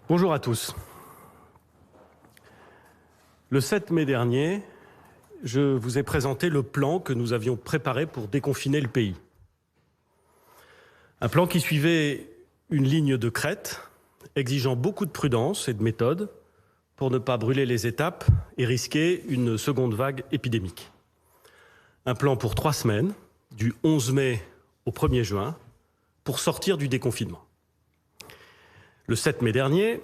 Bonjour à tous. Le 7 mai dernier, je vous ai présenté le plan que nous avions préparé pour déconfiner le pays. Un plan qui suivait une ligne de crête, exigeant beaucoup de prudence et de méthode pour ne pas brûler les étapes et risquer une seconde vague épidémique. Un plan pour 3 semaines, du 11 mai au 1er juin, pour sortir du déconfinement. Le 7 mai dernier,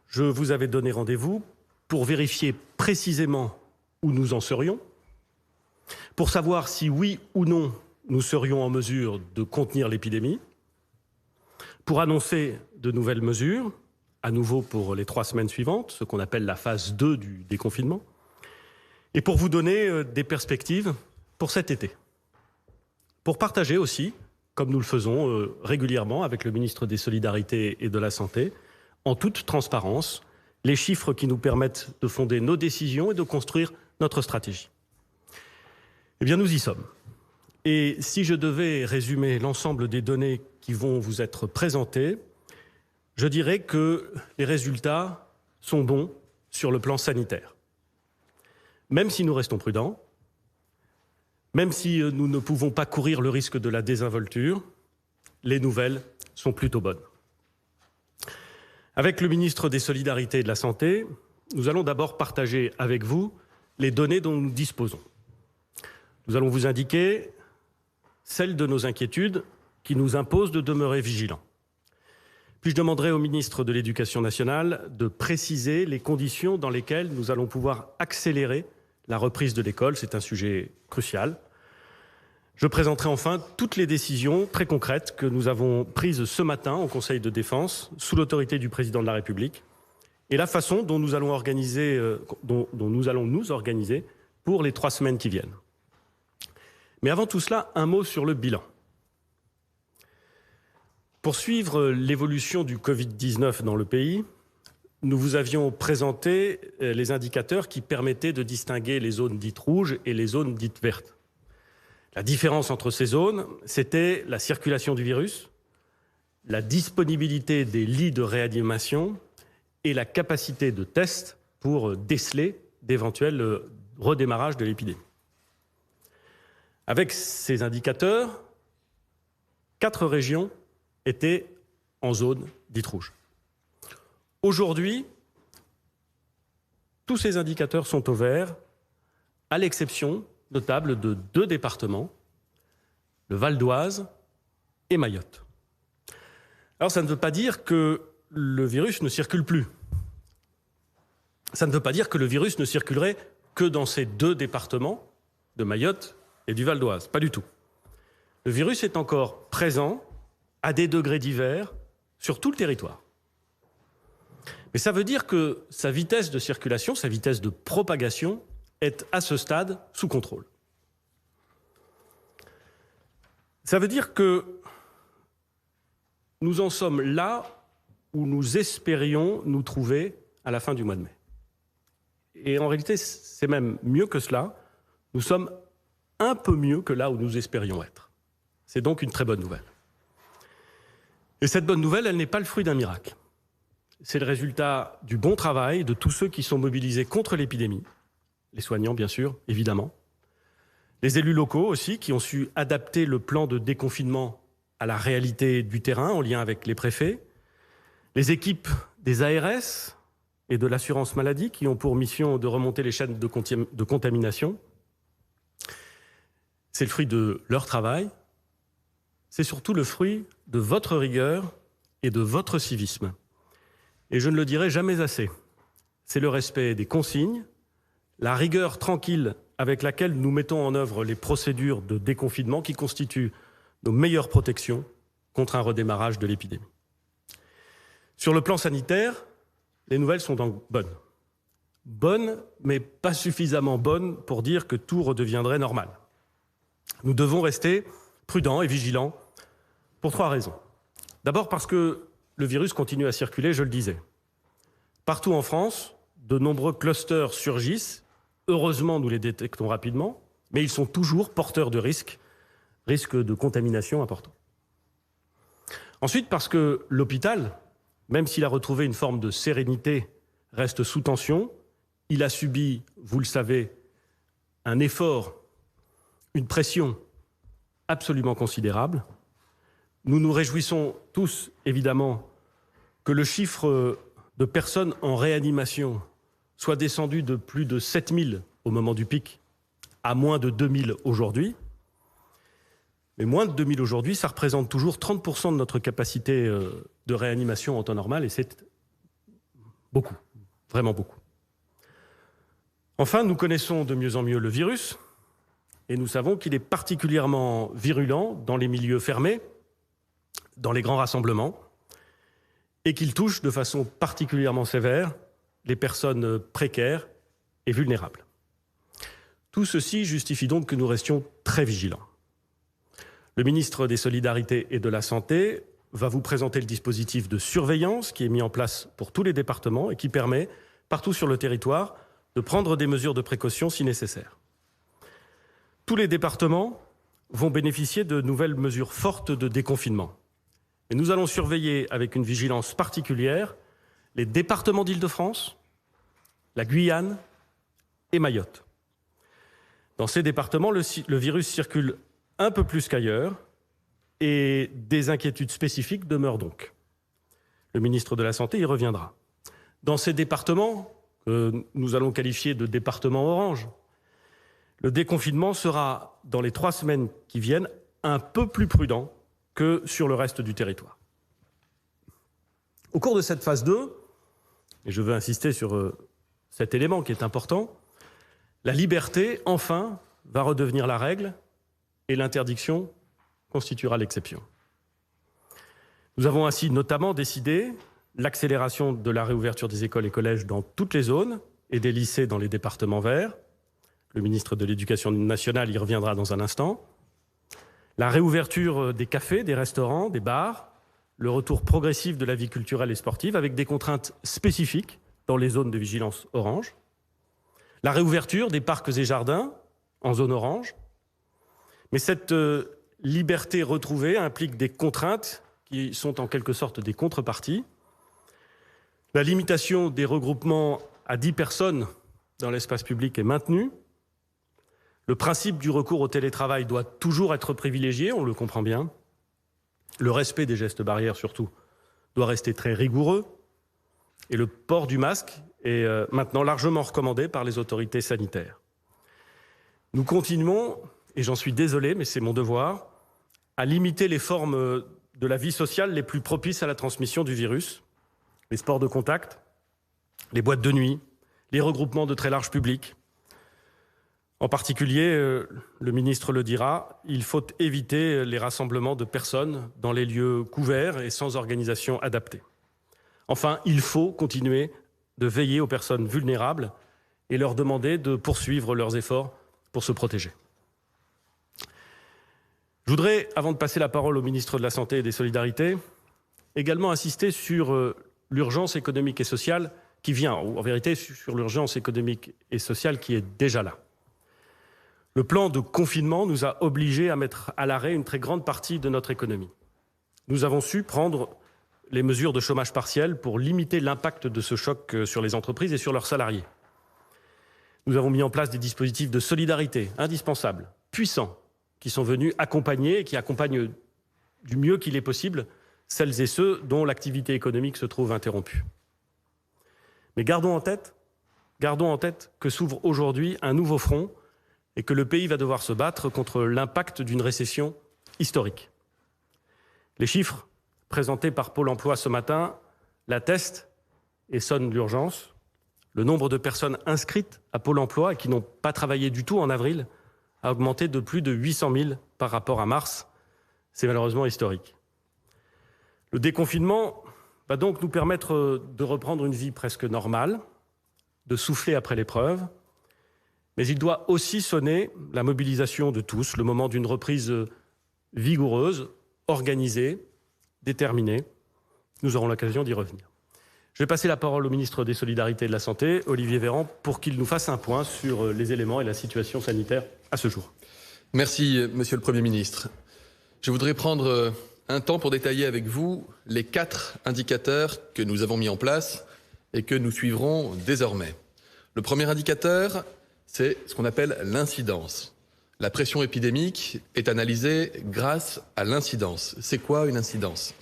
je vous avais donné rendez-vous pour vérifier précisément où nous en serions, pour savoir si oui ou non nous serions en mesure de contenir l'épidémie, pour annoncer de nouvelles mesures, à nouveau pour les 3 semaines suivantes, ce qu'on appelle la phase 2 du déconfinement, et pour vous donner des perspectives pour cet été. Pour partager aussi, comme nous le faisons régulièrement avec le ministre des Solidarités et de la Santé, en toute transparence, les chiffres qui nous permettent de fonder nos décisions et de construire notre stratégie. Eh bien, nous y sommes. Et si je devais résumer l'ensemble des données qui vont vous être présentées, je dirais que les résultats sont bons sur le plan sanitaire. Même si nous restons prudents, même si nous ne pouvons pas courir le risque de la désinvolture, les nouvelles sont plutôt bonnes. Avec le ministre des Solidarités et de la Santé, nous allons d'abord partager avec vous les données dont nous disposons. Nous allons vous indiquer celles de nos inquiétudes qui nous imposent de demeurer vigilants. Puis je demanderai au ministre de l'Éducation nationale de préciser les conditions dans lesquelles nous allons pouvoir accélérer la reprise de l'école. C'est un sujet crucial. Je présenterai enfin toutes les décisions très concrètes que nous avons prises ce matin au Conseil de défense sous l'autorité du président de la République et la façon dont nous allons nous organiser pour les 3 semaines qui viennent. Mais avant tout cela, un mot sur le bilan. Pour suivre l'évolution du Covid-19 dans le pays, nous vous avions présenté les indicateurs qui permettaient de distinguer les zones dites rouges et les zones dites vertes. La différence entre ces zones, c'était la circulation du virus, la disponibilité des lits de réanimation et la capacité de test pour déceler d'éventuels redémarrages de l'épidémie. Avec ces indicateurs, 4 régions étaient en zone dite rouge. Aujourd'hui, tous ces indicateurs sont au vert, à l'exception notable de 2 départements, le Val d'Oise et Mayotte. Alors ça ne veut pas dire que le virus ne circule plus. Ça ne veut pas dire que le virus ne circulerait que dans ces 2 départements de Mayotte et du Val d'Oise, pas du tout. Le virus est encore présent à des degrés divers sur tout le territoire. Mais ça veut dire que sa vitesse de circulation, sa vitesse de propagation est à ce stade sous contrôle. Ça veut dire que nous en sommes là où nous espérions nous trouver à la fin du mois de mai. Et en réalité, c'est même mieux que cela. Nous sommes un peu mieux que là où nous espérions être. C'est donc une très bonne nouvelle. Et cette bonne nouvelle, elle n'est pas le fruit d'un miracle. C'est le résultat du bon travail de tous ceux qui sont mobilisés contre l'épidémie, les soignants bien sûr, évidemment, les élus locaux aussi qui ont su adapter le plan de déconfinement à la réalité du terrain en lien avec les préfets, les équipes des ARS et de l'assurance maladie qui ont pour mission de remonter les chaînes de contamination. C'est le fruit de leur travail, c'est surtout le fruit de votre rigueur et de votre civisme. Et je ne le dirai jamais assez. C'est le respect des consignes, la rigueur tranquille avec laquelle nous mettons en œuvre les procédures de déconfinement qui constituent nos meilleures protections contre un redémarrage de l'épidémie. Sur le plan sanitaire, les nouvelles sont donc bonnes. Bonnes, mais pas suffisamment bonnes pour dire que tout redeviendrait normal. Nous devons rester prudents et vigilants pour 3 raisons. D'abord parce que le virus continue à circuler, je le disais. Partout en France, de nombreux clusters surgissent. Heureusement, nous les détectons rapidement, mais ils sont toujours porteurs de risques de contamination importants. Ensuite, parce que l'hôpital, même s'il a retrouvé une forme de sérénité, reste sous tension. Il a subi, vous le savez, un effort, une pression absolument considérable. Nous nous réjouissons tous, évidemment, que le chiffre de personnes en réanimation soit descendu de plus de 7000 au moment du pic à moins de 2000 aujourd'hui. Mais moins de 2000 aujourd'hui, ça représente toujours 30% de notre capacité de réanimation en temps normal, et c'est beaucoup, vraiment beaucoup. Enfin, nous connaissons de mieux en mieux le virus, et nous savons qu'il est particulièrement virulent dans les milieux fermés, dans les grands rassemblements, et qu'il touche de façon particulièrement sévère les personnes précaires et vulnérables. Tout ceci justifie donc que nous restions très vigilants. Le ministre des Solidarités et de la Santé va vous présenter le dispositif de surveillance qui est mis en place pour tous les départements et qui permet, partout sur le territoire, de prendre des mesures de précaution si nécessaire. Tous les départements vont bénéficier de nouvelles mesures fortes de déconfinement. Et nous allons surveiller avec une vigilance particulière les départements d'Île-de-France, la Guyane et Mayotte. Dans ces départements, le virus circule un peu plus qu'ailleurs et des inquiétudes spécifiques demeurent donc. Le ministre de la Santé y reviendra. Dans ces départements, que nous allons qualifier de départements orange, le déconfinement sera, dans les 3 semaines qui viennent, un peu plus prudent que sur le reste du territoire. Au cours de cette phase 2, et je veux insister sur cet élément qui est important, la liberté, enfin, va redevenir la règle et l'interdiction constituera l'exception. Nous avons ainsi notamment décidé l'accélération de la réouverture des écoles et collèges dans toutes les zones et des lycées dans les départements verts. Le ministre de l'Éducation nationale y reviendra dans un instant. La réouverture des cafés, des restaurants, des bars, le retour progressif de la vie culturelle et sportive avec des contraintes spécifiques dans les zones de vigilance orange. La réouverture des parcs et jardins en zone orange. Mais cette liberté retrouvée implique des contraintes qui sont en quelque sorte des contreparties. La limitation des regroupements à 10 personnes dans l'espace public est maintenue. Le principe du recours au télétravail doit toujours être privilégié, on le comprend bien. Le respect des gestes barrières, surtout, doit rester très rigoureux. Et le port du masque est maintenant largement recommandé par les autorités sanitaires. Nous continuons, et j'en suis désolé, mais c'est mon devoir, à limiter les formes de la vie sociale les plus propices à la transmission du virus. Les sports de contact, les boîtes de nuit, les regroupements de très large public. En particulier, le ministre le dira, il faut éviter les rassemblements de personnes dans les lieux couverts et sans organisation adaptée. Enfin, il faut continuer de veiller aux personnes vulnérables et leur demander de poursuivre leurs efforts pour se protéger. Je voudrais, avant de passer la parole au ministre de la Santé et des Solidarités, également insister sur l'urgence économique et sociale qui vient, ou en vérité sur l'urgence économique et sociale qui est déjà là. Le plan de confinement nous a obligés à mettre à l'arrêt une très grande partie de notre économie. Nous avons su prendre les mesures de chômage partiel pour limiter l'impact de ce choc sur les entreprises et sur leurs salariés. Nous avons mis en place des dispositifs de solidarité indispensables, puissants, qui sont venus accompagner et qui accompagnent du mieux qu'il est possible celles et ceux dont l'activité économique se trouve interrompue. Mais gardons en tête que s'ouvre aujourd'hui un nouveau front et que le pays va devoir se battre contre l'impact d'une récession historique. Les chiffres présentés par Pôle emploi ce matin l'attestent et sonnent l'urgence. Le nombre de personnes inscrites à Pôle emploi et qui n'ont pas travaillé du tout en avril a augmenté de plus de 800 000 par rapport à mars. C'est malheureusement historique. Le déconfinement va donc nous permettre de reprendre une vie presque normale, de souffler après l'épreuve, mais il doit aussi sonner la mobilisation de tous, le moment d'une reprise vigoureuse, organisée, déterminée. Nous aurons l'occasion d'y revenir. Je vais passer la parole au ministre des Solidarités et de la Santé, Olivier Véran, pour qu'il nous fasse un point sur les éléments et la situation sanitaire à ce jour. Merci, Monsieur le Premier ministre. Je voudrais prendre un temps pour détailler avec vous les 4 indicateurs que nous avons mis en place et que nous suivrons désormais. Le premier indicateur, c'est ce qu'on appelle l'incidence. La pression épidémique est analysée grâce à l'incidence. C'est quoi une incidence?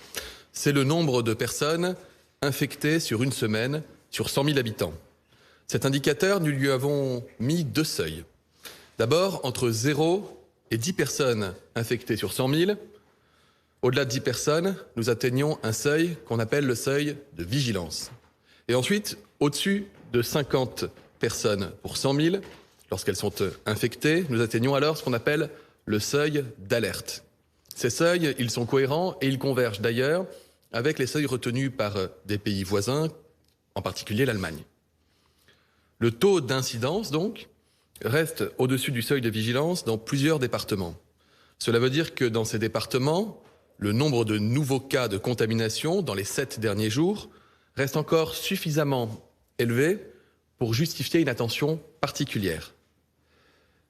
C'est le nombre de personnes infectées sur une semaine sur 100 000 habitants. Cet indicateur, nous lui avons mis 2 seuils. D'abord, entre 0 et 10 personnes infectées sur 100 000, au-delà de 10 personnes, nous atteignons un seuil qu'on appelle le seuil de vigilance. Et ensuite, au-dessus de 50 personnes pour 100 000, lorsqu'elles sont infectées, nous atteignons alors ce qu'on appelle le seuil d'alerte. Ces seuils, ils sont cohérents et ils convergent d'ailleurs avec les seuils retenus par des pays voisins, en particulier l'Allemagne. Le taux d'incidence, donc, reste au-dessus du seuil de vigilance dans plusieurs départements. Cela veut dire que dans ces départements, le nombre de nouveaux cas de contamination dans les 7 derniers jours reste encore suffisamment élevé pour justifier une attention particulière.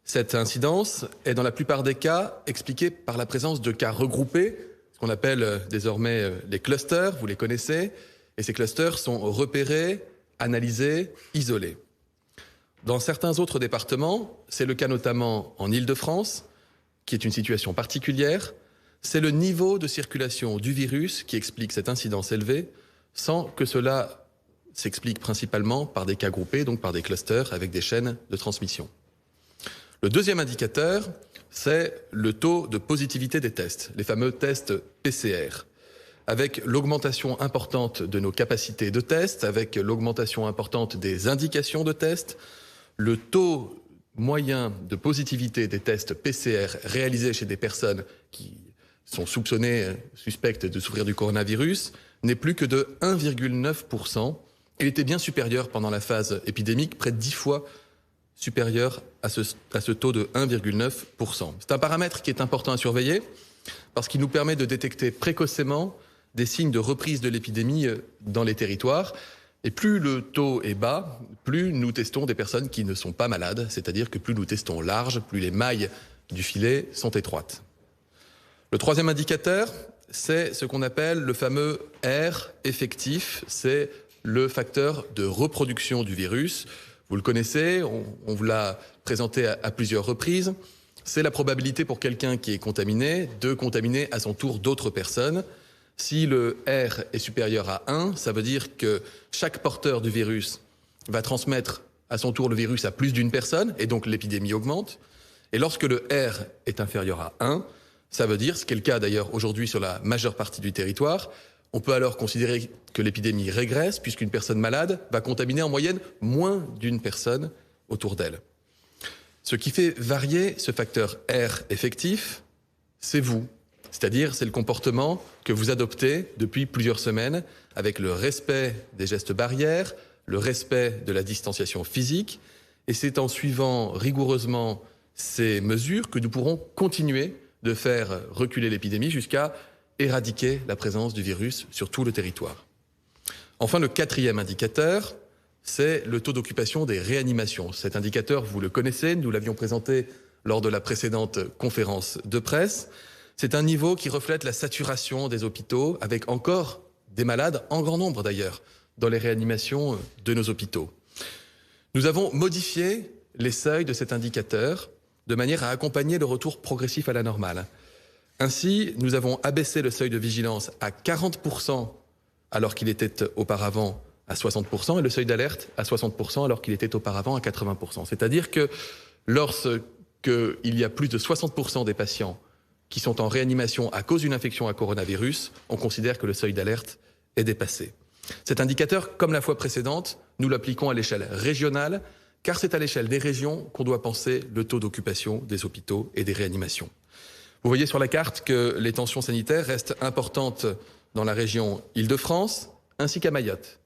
Cette incidence est dans la plupart des cas expliquée par la présence de cas regroupés, ce qu'on appelle désormais les clusters, vous les connaissez, et ces clusters sont repérés, analysés, isolés. Dans certains autres départements, c'est le cas notamment en Île-de-France, qui est une situation particulière, c'est le niveau de circulation du virus qui explique cette incidence élevée, sans que cela s'explique principalement par des cas groupés, donc par des clusters avec des chaînes de transmission. Le deuxième indicateur, c'est le taux de positivité des tests, les fameux tests PCR. Avec l'augmentation importante de nos capacités de test, avec l'augmentation importante des indications de test, le taux moyen de positivité des tests PCR réalisés chez des personnes qui sont soupçonnées, suspectes de souffrir du coronavirus, n'est plus que de 1,9%. Il était bien supérieur pendant la phase épidémique, près de 10 fois supérieur à ce taux de 1,9%. C'est un paramètre qui est important à surveiller parce qu'il nous permet de détecter précocement des signes de reprise de l'épidémie dans les territoires. Et plus le taux est bas, plus nous testons des personnes qui ne sont pas malades, c'est-à-dire que plus nous testons large, plus les mailles du filet sont étroites. Le troisième indicateur, c'est ce qu'on appelle le fameux R effectif, c'est le facteur de reproduction du virus. Vous le connaissez, on vous l'a présenté à plusieurs reprises. C'est la probabilité pour quelqu'un qui est contaminé de contaminer à son tour d'autres personnes. Si le R est supérieur à 1, ça veut dire que chaque porteur du virus va transmettre à son tour le virus à plus d'une personne, et donc l'épidémie augmente. Et lorsque le R est inférieur à 1, ça veut dire, ce qui est le cas d'ailleurs aujourd'hui sur la majeure partie du territoire, on peut alors considérer que l'épidémie régresse, puisqu'une personne malade va contaminer en moyenne moins d'une personne autour d'elle. Ce qui fait varier ce facteur R effectif, c'est vous. C'est-à-dire, c'est le comportement que vous adoptez depuis plusieurs semaines avec le respect des gestes barrières, le respect de la distanciation physique. Et c'est en suivant rigoureusement ces mesures que nous pourrons continuer de faire reculer l'épidémie jusqu'à éradiquer la présence du virus sur tout le territoire. Enfin, le quatrième indicateur, c'est le taux d'occupation des réanimations. Cet indicateur, vous le connaissez, nous l'avions présenté lors de la précédente conférence de presse. C'est un niveau qui reflète la saturation des hôpitaux, avec encore des malades, en grand nombre d'ailleurs, dans les réanimations de nos hôpitaux. Nous avons modifié les seuils de cet indicateur de manière à accompagner le retour progressif à la normale. Ainsi, nous avons abaissé le seuil de vigilance à 40% alors qu'il était auparavant à 60% et le seuil d'alerte à 60% alors qu'il était auparavant à 80%. C'est-à-dire que lorsqu'il y a plus de 60% des patients qui sont en réanimation à cause d'une infection à coronavirus, on considère que le seuil d'alerte est dépassé. Cet indicateur, comme la fois précédente, nous l'appliquons à l'échelle régionale, car c'est à l'échelle des régions qu'on doit penser le taux d'occupation des hôpitaux et des réanimations. Vous voyez sur la carte que les tensions sanitaires restent importantes dans la région Île-de-France ainsi qu'à Mayotte.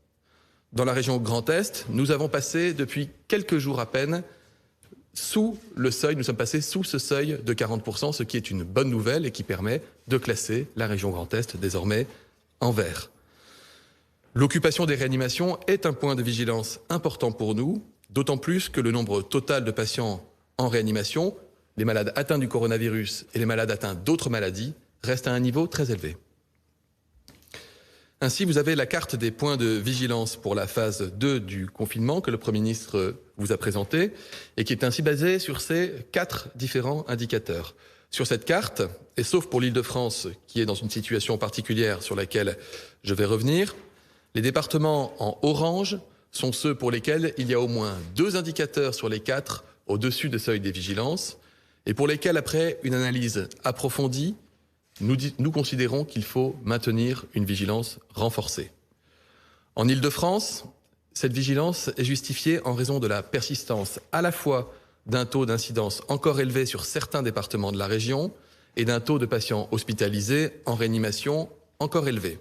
Dans la région Grand Est, nous avons passé depuis quelques jours à peine sous le seuil, nous sommes passés sous ce seuil de 40%, ce qui est une bonne nouvelle et qui permet de classer la région Grand Est désormais en vert. L'occupation des réanimations est un point de vigilance important pour nous, d'autant plus que le nombre total de patients en réanimation, les malades atteints du coronavirus et les malades atteints d'autres maladies, reste à un niveau très élevé. Ainsi, vous avez la carte des points de vigilance pour la phase 2 du confinement que le Premier ministre vous a présentée et qui est ainsi basée sur ces 4 différents indicateurs. Sur cette carte, et sauf pour l'Île-de-France qui est dans une situation particulière sur laquelle je vais revenir, les départements en orange sont ceux pour lesquels il y a au moins 2 indicateurs sur les 4 au-dessus des seuils des vigilances et pour lesquels, après une analyse approfondie, nous considérons qu'il faut maintenir une vigilance renforcée. En Île-de-France, cette vigilance est justifiée en raison de la persistance à la fois d'un taux d'incidence encore élevé sur certains départements de la région et d'un taux de patients hospitalisés en réanimation encore élevé.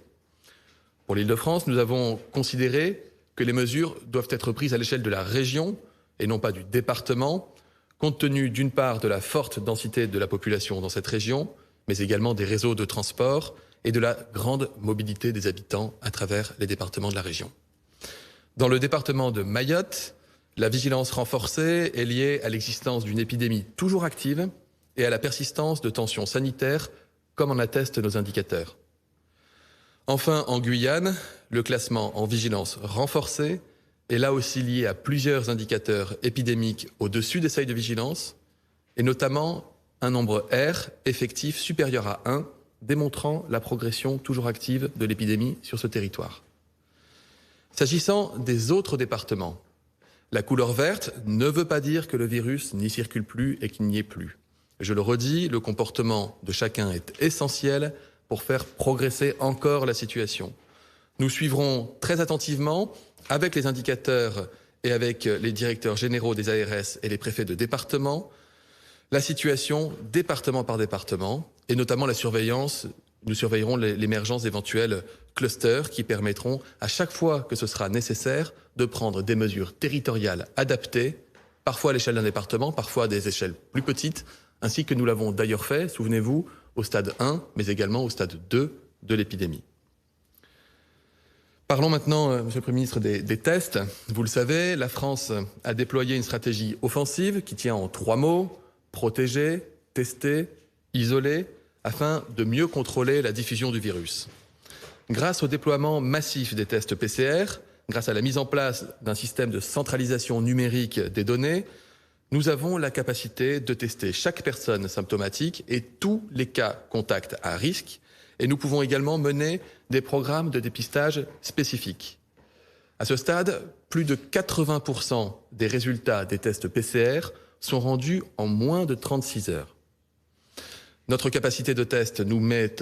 Pour l'Île-de-France, nous avons considéré que les mesures doivent être prises à l'échelle de la région et non pas du département, compte tenu d'une part de la forte densité de la population dans cette région, mais également des réseaux de transport et de la grande mobilité des habitants à travers les départements de la région. Dans le département de Mayotte, la vigilance renforcée est liée à l'existence d'une épidémie toujours active et à la persistance de tensions sanitaires, comme en attestent nos indicateurs. Enfin, en Guyane, le classement en vigilance renforcée est là aussi lié à plusieurs indicateurs épidémiques au-dessus des seuils de vigilance, et notamment un nombre R effectif supérieur à 1, démontrant la progression toujours active de l'épidémie sur ce territoire. S'agissant des autres départements, la couleur verte ne veut pas dire que le virus n'y circule plus et qu'il n'y est plus. Je le redis, le comportement de chacun est essentiel pour faire progresser encore la situation. Nous suivrons très attentivement, avec les indicateurs et avec les directeurs généraux des ARS et les préfets de département, la situation département par département, et notamment la surveillance. Nous surveillerons l'émergence d'éventuels clusters qui permettront, à chaque fois que ce sera nécessaire, de prendre des mesures territoriales adaptées, parfois à l'échelle d'un département, parfois à des échelles plus petites, ainsi que nous l'avons d'ailleurs fait, souvenez-vous, au stade 1, mais également au stade 2 de l'épidémie. Parlons maintenant, Monsieur le Premier ministre, des tests. Vous le savez, la France a déployé une stratégie offensive qui tient en 3 mots: protéger, tester, isoler, afin de mieux contrôler la diffusion du virus. Grâce au déploiement massif des tests PCR, grâce à la mise en place d'un système de centralisation numérique des données, nous avons la capacité de tester chaque personne symptomatique et tous les cas contacts à risque, et nous pouvons également mener des programmes de dépistage spécifiques. À ce stade, plus de 80% des résultats des tests PCR sont rendus en moins de 36 heures. Notre capacité de test nous met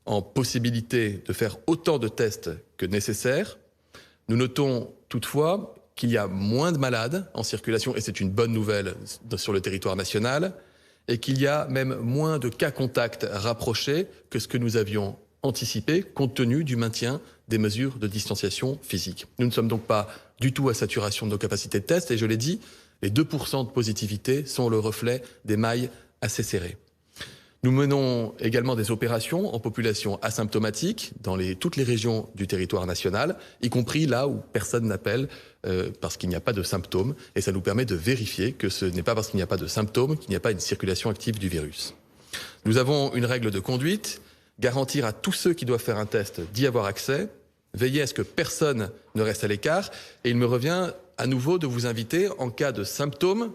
en possibilité de faire autant de tests que nécessaire. Nous notons toutefois qu'il y a moins de malades en circulation, et c'est une bonne nouvelle sur le territoire national, et qu'il y a même moins de cas contacts rapprochés que ce que nous avions anticipé, compte tenu du maintien des mesures de distanciation physique. Nous ne sommes donc pas du tout à saturation de nos capacités de test, et je l'ai dit, les 2% de positivité sont le reflet des mailles assez serrées. Nous menons également des opérations en population asymptomatique dans toutes les régions du territoire national, y compris là où personne n'appelle parce qu'il n'y a pas de symptômes. Et ça nous permet de vérifier que ce n'est pas parce qu'il n'y a pas de symptômes qu'il n'y a pas une circulation active du virus. Nous avons une règle de conduite: garantir à tous ceux qui doivent faire un test d'y avoir accès, veiller à ce que personne ne reste à l'écart. Et il me revient à nouveau de vous inviter, en cas de symptômes,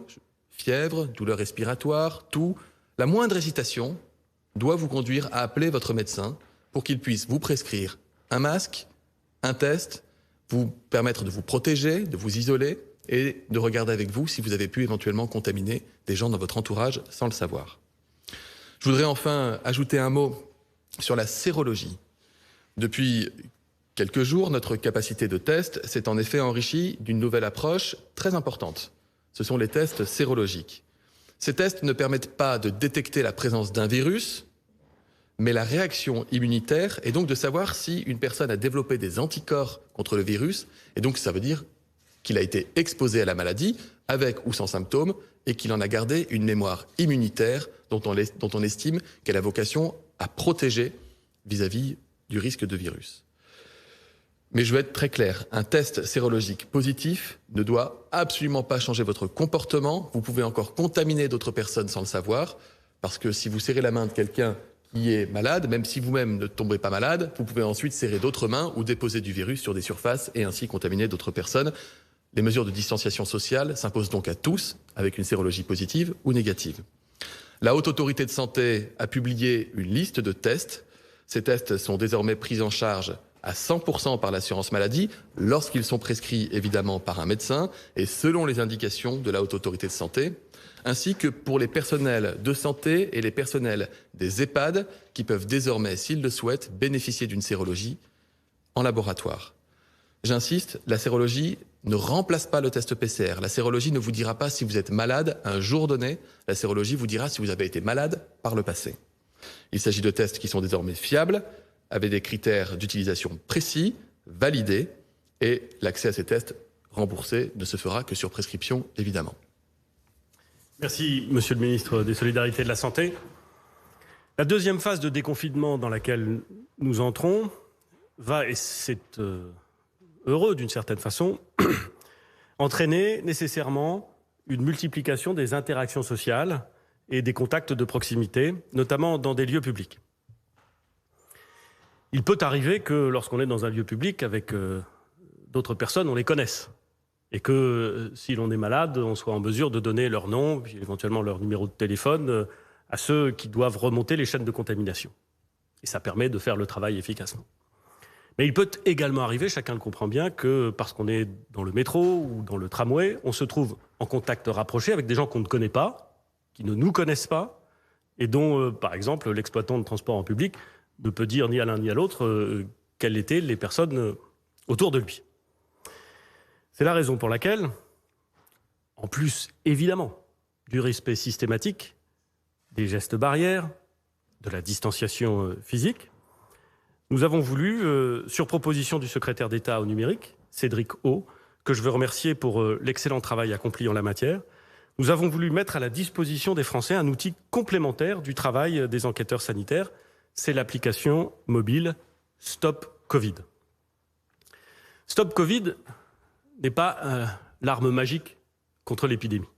fièvre, douleur respiratoire, toux, la moindre hésitation doit vous conduire à appeler votre médecin pour qu'il puisse vous prescrire un masque, un test, vous permettre de vous protéger, de vous isoler et de regarder avec vous si vous avez pu éventuellement contaminer des gens dans votre entourage sans le savoir. Je voudrais enfin ajouter un mot sur la sérologie. Depuis quelques jours, notre capacité de test s'est en effet enrichie d'une nouvelle approche très importante. Ce sont les tests sérologiques. Ces tests ne permettent pas de détecter la présence d'un virus, mais la réaction immunitaire, et donc de savoir si une personne a développé des anticorps contre le virus, et donc ça veut dire qu'il a été exposé à la maladie, avec ou sans symptômes, et qu'il en a gardé une mémoire immunitaire dont on estime qu'elle a vocation à protéger vis-à-vis du risque de virus. Mais je veux être très clair, un test sérologique positif ne doit absolument pas changer votre comportement. Vous pouvez encore contaminer d'autres personnes sans le savoir, parce que si vous serrez la main de quelqu'un qui est malade, même si vous-même ne tombez pas malade, vous pouvez ensuite serrer d'autres mains ou déposer du virus sur des surfaces et ainsi contaminer d'autres personnes. Les mesures de distanciation sociale s'imposent donc à tous, avec une sérologie positive ou négative. La Haute Autorité de Santé a publié une liste de tests. Ces tests sont désormais pris en charge à 100% par l'assurance maladie, lorsqu'ils sont prescrits évidemment par un médecin et selon les indications de la Haute Autorité de Santé, ainsi que pour les personnels de santé et les personnels des EHPAD qui peuvent désormais, s'ils le souhaitent, bénéficier d'une sérologie en laboratoire. J'insiste, la sérologie ne remplace pas le test PCR. La sérologie ne vous dira pas si vous êtes malade un jour donné. La sérologie vous dira si vous avez été malade par le passé. Il s'agit de tests qui sont désormais fiables, avec des critères d'utilisation précis, validés, et l'accès à ces tests remboursés ne se fera que sur prescription, évidemment. Merci, Monsieur le ministre des Solidarités et de la Santé. La deuxième phase de déconfinement dans laquelle nous entrons va, et c'est heureux d'une certaine façon, entraîner nécessairement une multiplication des interactions sociales et des contacts de proximité, notamment dans des lieux publics. Il peut arriver que lorsqu'on est dans un lieu public avec d'autres personnes, on les connaisse. Et que si l'on est malade, on soit en mesure de donner leur nom, puis éventuellement leur numéro de téléphone à ceux qui doivent remonter les chaînes de contamination. Et ça permet de faire le travail efficacement. Mais il peut également arriver, chacun le comprend bien, que parce qu'on est dans le métro ou dans le tramway, on se trouve en contact rapproché avec des gens qu'on ne connaît pas, qui ne nous connaissent pas, et dont, par exemple, l'exploitant de transport en public ne peut dire ni à l'un ni à l'autre quelles étaient les personnes autour de lui. C'est la raison pour laquelle, en plus, évidemment, du respect systématique des gestes barrières, de la distanciation physique, nous avons voulu, sur proposition du secrétaire d'État au numérique, Cédric O, que je veux remercier pour l'excellent travail accompli en la matière, nous avons voulu mettre à la disposition des Français un outil complémentaire du travail des enquêteurs sanitaires, c'est l'application mobile Stop Covid. Stop Covid n'est pas l'arme magique contre l'épidémie,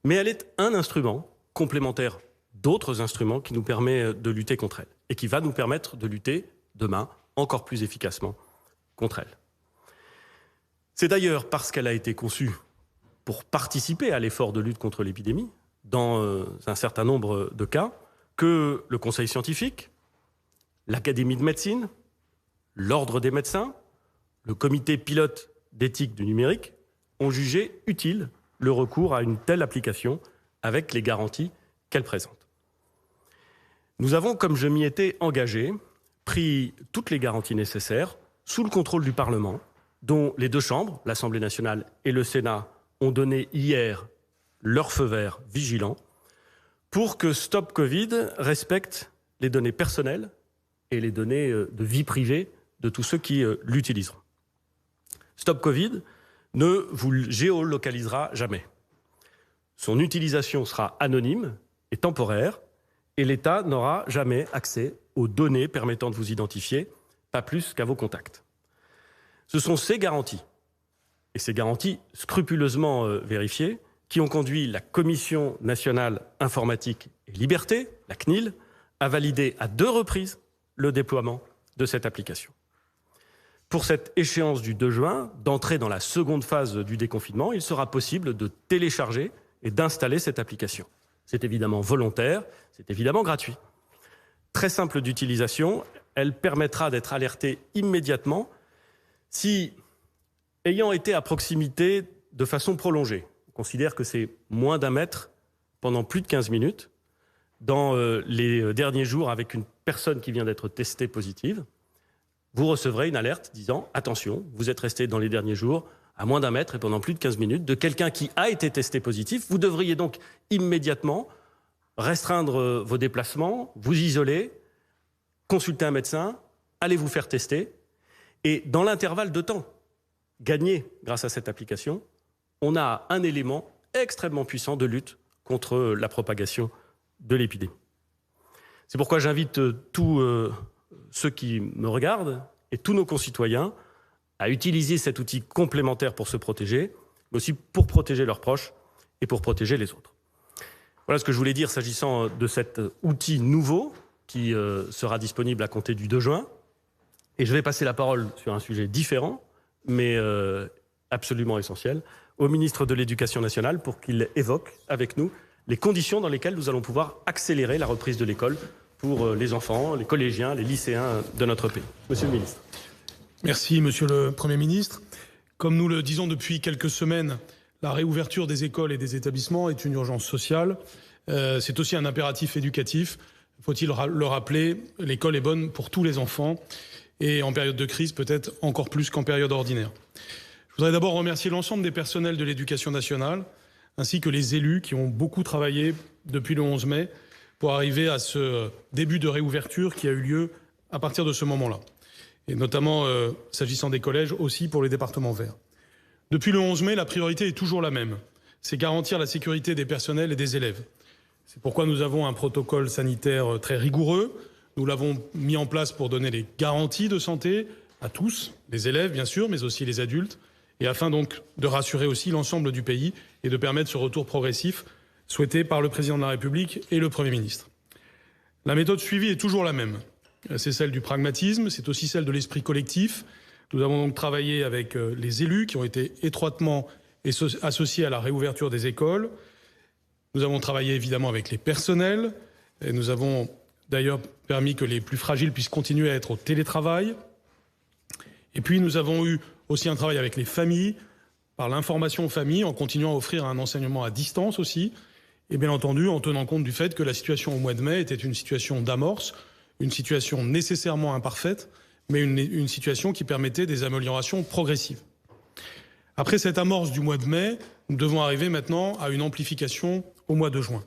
mais elle est un instrument complémentaire d'autres instruments qui nous permet de lutter contre elle et qui va nous permettre de lutter demain encore plus efficacement contre elle. C'est d'ailleurs parce qu'elle a été conçue pour participer à l'effort de lutte contre l'épidémie, dans un certain nombre de cas, que le Conseil scientifique, l'Académie de médecine, l'Ordre des médecins, le Comité pilote d'éthique du numérique ont jugé utile le recours à une telle application avec les garanties qu'elle présente. Nous avons, comme je m'y étais engagé, pris toutes les garanties nécessaires sous le contrôle du Parlement, dont les deux chambres, l'Assemblée nationale et le Sénat, ont donné hier leur feu vert vigilant pour que Stop Covid respecte les données personnelles et les données de vie privée de tous ceux qui l'utiliseront. Stop Covid ne vous géolocalisera jamais. Son utilisation sera anonyme et temporaire et l'État n'aura jamais accès aux données permettant de vous identifier, pas plus qu'à vos contacts. Ce sont ces garanties, et ces garanties scrupuleusement vérifiées, qui ont conduit la Commission nationale informatique et liberté, la CNIL, à valider à 2 reprises le déploiement de cette application. Pour cette échéance du 2 juin, d'entrer dans la seconde phase du déconfinement, il sera possible de télécharger et d'installer cette application. C'est évidemment volontaire, c'est évidemment gratuit. Très simple d'utilisation, elle permettra d'être alerté immédiatement si, ayant été à proximité de façon prolongée, on considère que c'est moins d'1 mètre pendant plus de 15 minutes, dans les derniers jours avec une personne qui vient d'être testée positive, vous recevrez une alerte disant « Attention, vous êtes resté dans les derniers jours à moins d'1 mètre et pendant plus de 15 minutes de quelqu'un qui a été testé positif. Vous devriez donc immédiatement restreindre vos déplacements, vous isoler, consulter un médecin, aller vous faire tester. Et dans l'intervalle de temps gagné grâce à cette application, on a un élément extrêmement puissant de lutte contre la propagation de l'épidémie. C'est pourquoi j'invite tous ceux qui me regardent et tous nos concitoyens à utiliser cet outil complémentaire pour se protéger, mais aussi pour protéger leurs proches et pour protéger les autres. Voilà ce que je voulais dire s'agissant de cet outil nouveau qui sera disponible à compter du 2 juin. Et je vais passer la parole sur un sujet différent, mais absolument essentiel, au ministre de l'Éducation nationale pour qu'il évoque avec nous les conditions dans lesquelles nous allons pouvoir accélérer la reprise de l'école pour les enfants, les collégiens, les lycéens de notre pays. Monsieur le ministre. Merci, Monsieur le Premier ministre. Comme nous le disons depuis quelques semaines, la réouverture des écoles et des établissements est une urgence sociale. C'est aussi un impératif éducatif. Faut-il le rappeler, l'école est bonne pour tous les enfants et en période de crise peut-être encore plus qu'en période ordinaire. Je voudrais d'abord remercier l'ensemble des personnels de l'Éducation nationale ainsi que les élus qui ont beaucoup travaillé depuis le 11 mai pour arriver à ce début de réouverture qui a eu lieu à partir de ce moment-là. Et notamment s'agissant des collèges aussi pour les départements verts. Depuis le 11 mai, la priorité est toujours la même. C'est garantir la sécurité des personnels et des élèves. C'est pourquoi nous avons un protocole sanitaire très rigoureux. Nous l'avons mis en place pour donner les garanties de santé à tous, les élèves bien sûr, mais aussi les adultes, et afin donc de rassurer aussi l'ensemble du pays et de permettre ce retour progressif souhaité par le Président de la République et le Premier ministre. La méthode suivie est toujours la même. C'est celle du pragmatisme, c'est aussi celle de l'esprit collectif. Nous avons donc travaillé avec les élus qui ont été étroitement associés à la réouverture des écoles. Nous avons travaillé évidemment avec les personnels et nous avons d'ailleurs permis que les plus fragiles puissent continuer à être au télétravail. Et puis nous avons eu aussi un travail avec les familles, par l'information aux familles, en continuant à offrir un enseignement à distance aussi, et bien entendu en tenant compte du fait que la situation au mois de mai était une situation d'amorce, une situation nécessairement imparfaite, mais une situation qui permettait des améliorations progressives. Après cette amorce du mois de mai, nous devons arriver maintenant à une amplification au mois de juin.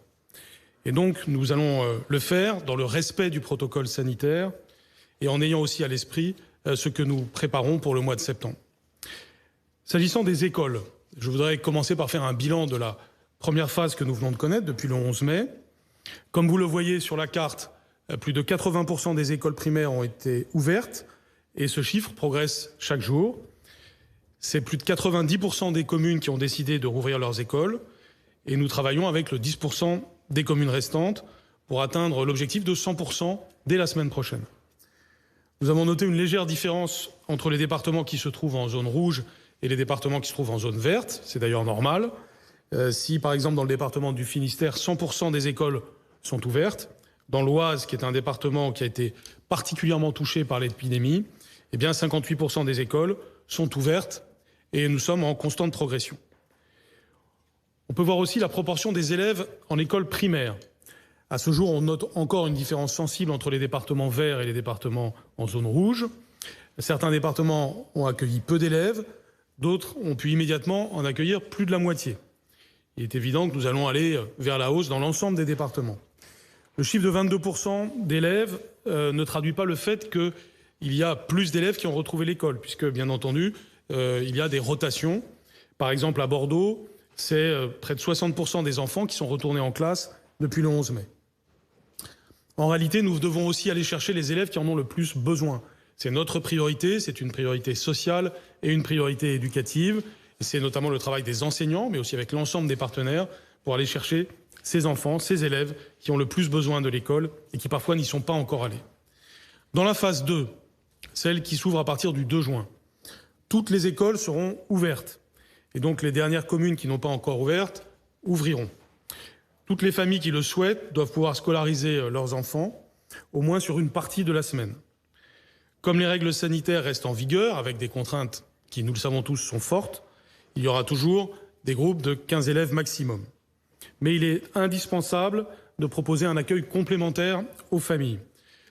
Et donc, nous allons le faire dans le respect du protocole sanitaire et en ayant aussi à l'esprit ce que nous préparons pour le mois de septembre. S'agissant des écoles, je voudrais commencer par faire un bilan de la première phase que nous venons de connaître depuis le 11 mai. Comme vous le voyez sur la carte, plus de 80% des écoles primaires ont été ouvertes et ce chiffre progresse chaque jour. C'est plus de 90% des communes qui ont décidé de rouvrir leurs écoles et nous travaillons avec le 10% des communes restantes pour atteindre l'objectif de 100% dès la semaine prochaine. Nous avons noté une légère différence entre les départements qui se trouvent en zone rouge et les départements qui se trouvent en zone verte. C'est d'ailleurs normal. Si par exemple dans le département du Finistère, 100% des écoles sont ouvertes, dans l'Oise, qui est un département qui a été particulièrement touché par l'épidémie, eh bien 58% des écoles sont ouvertes et nous sommes en constante progression. On peut voir aussi la proportion des élèves en école primaire. À ce jour, on note encore une différence sensible entre les départements verts et les départements en zone rouge. Certains départements ont accueilli peu d'élèves, d'autres ont pu immédiatement en accueillir plus de la moitié. Il est évident que nous allons aller vers la hausse dans l'ensemble des départements. Le chiffre de 22% d'élèves ne traduit pas le fait qu'il y a plus d'élèves qui ont retrouvé l'école, puisque, bien entendu, il y a des rotations. Par exemple, à Bordeaux, c'est près de 60% des enfants qui sont retournés en classe depuis le 11 mai. En réalité, nous devons aussi aller chercher les élèves qui en ont le plus besoin. C'est notre priorité, c'est une priorité sociale et une priorité éducative. Et c'est notamment le travail des enseignants, mais aussi avec l'ensemble des partenaires, pour aller chercher ces enfants, ces élèves qui ont le plus besoin de l'école et qui parfois n'y sont pas encore allés. Dans la phase 2, celle qui s'ouvre à partir du 2 juin, toutes les écoles seront ouvertes. Et donc les dernières communes qui n'ont pas encore ouvertes ouvriront. Toutes les familles qui le souhaitent doivent pouvoir scolariser leurs enfants, au moins sur une partie de la semaine. Comme les règles sanitaires restent en vigueur, avec des contraintes qui, nous le savons tous, sont fortes, il y aura toujours des groupes de 15 élèves maximum. Mais il est indispensable de proposer un accueil complémentaire aux familles.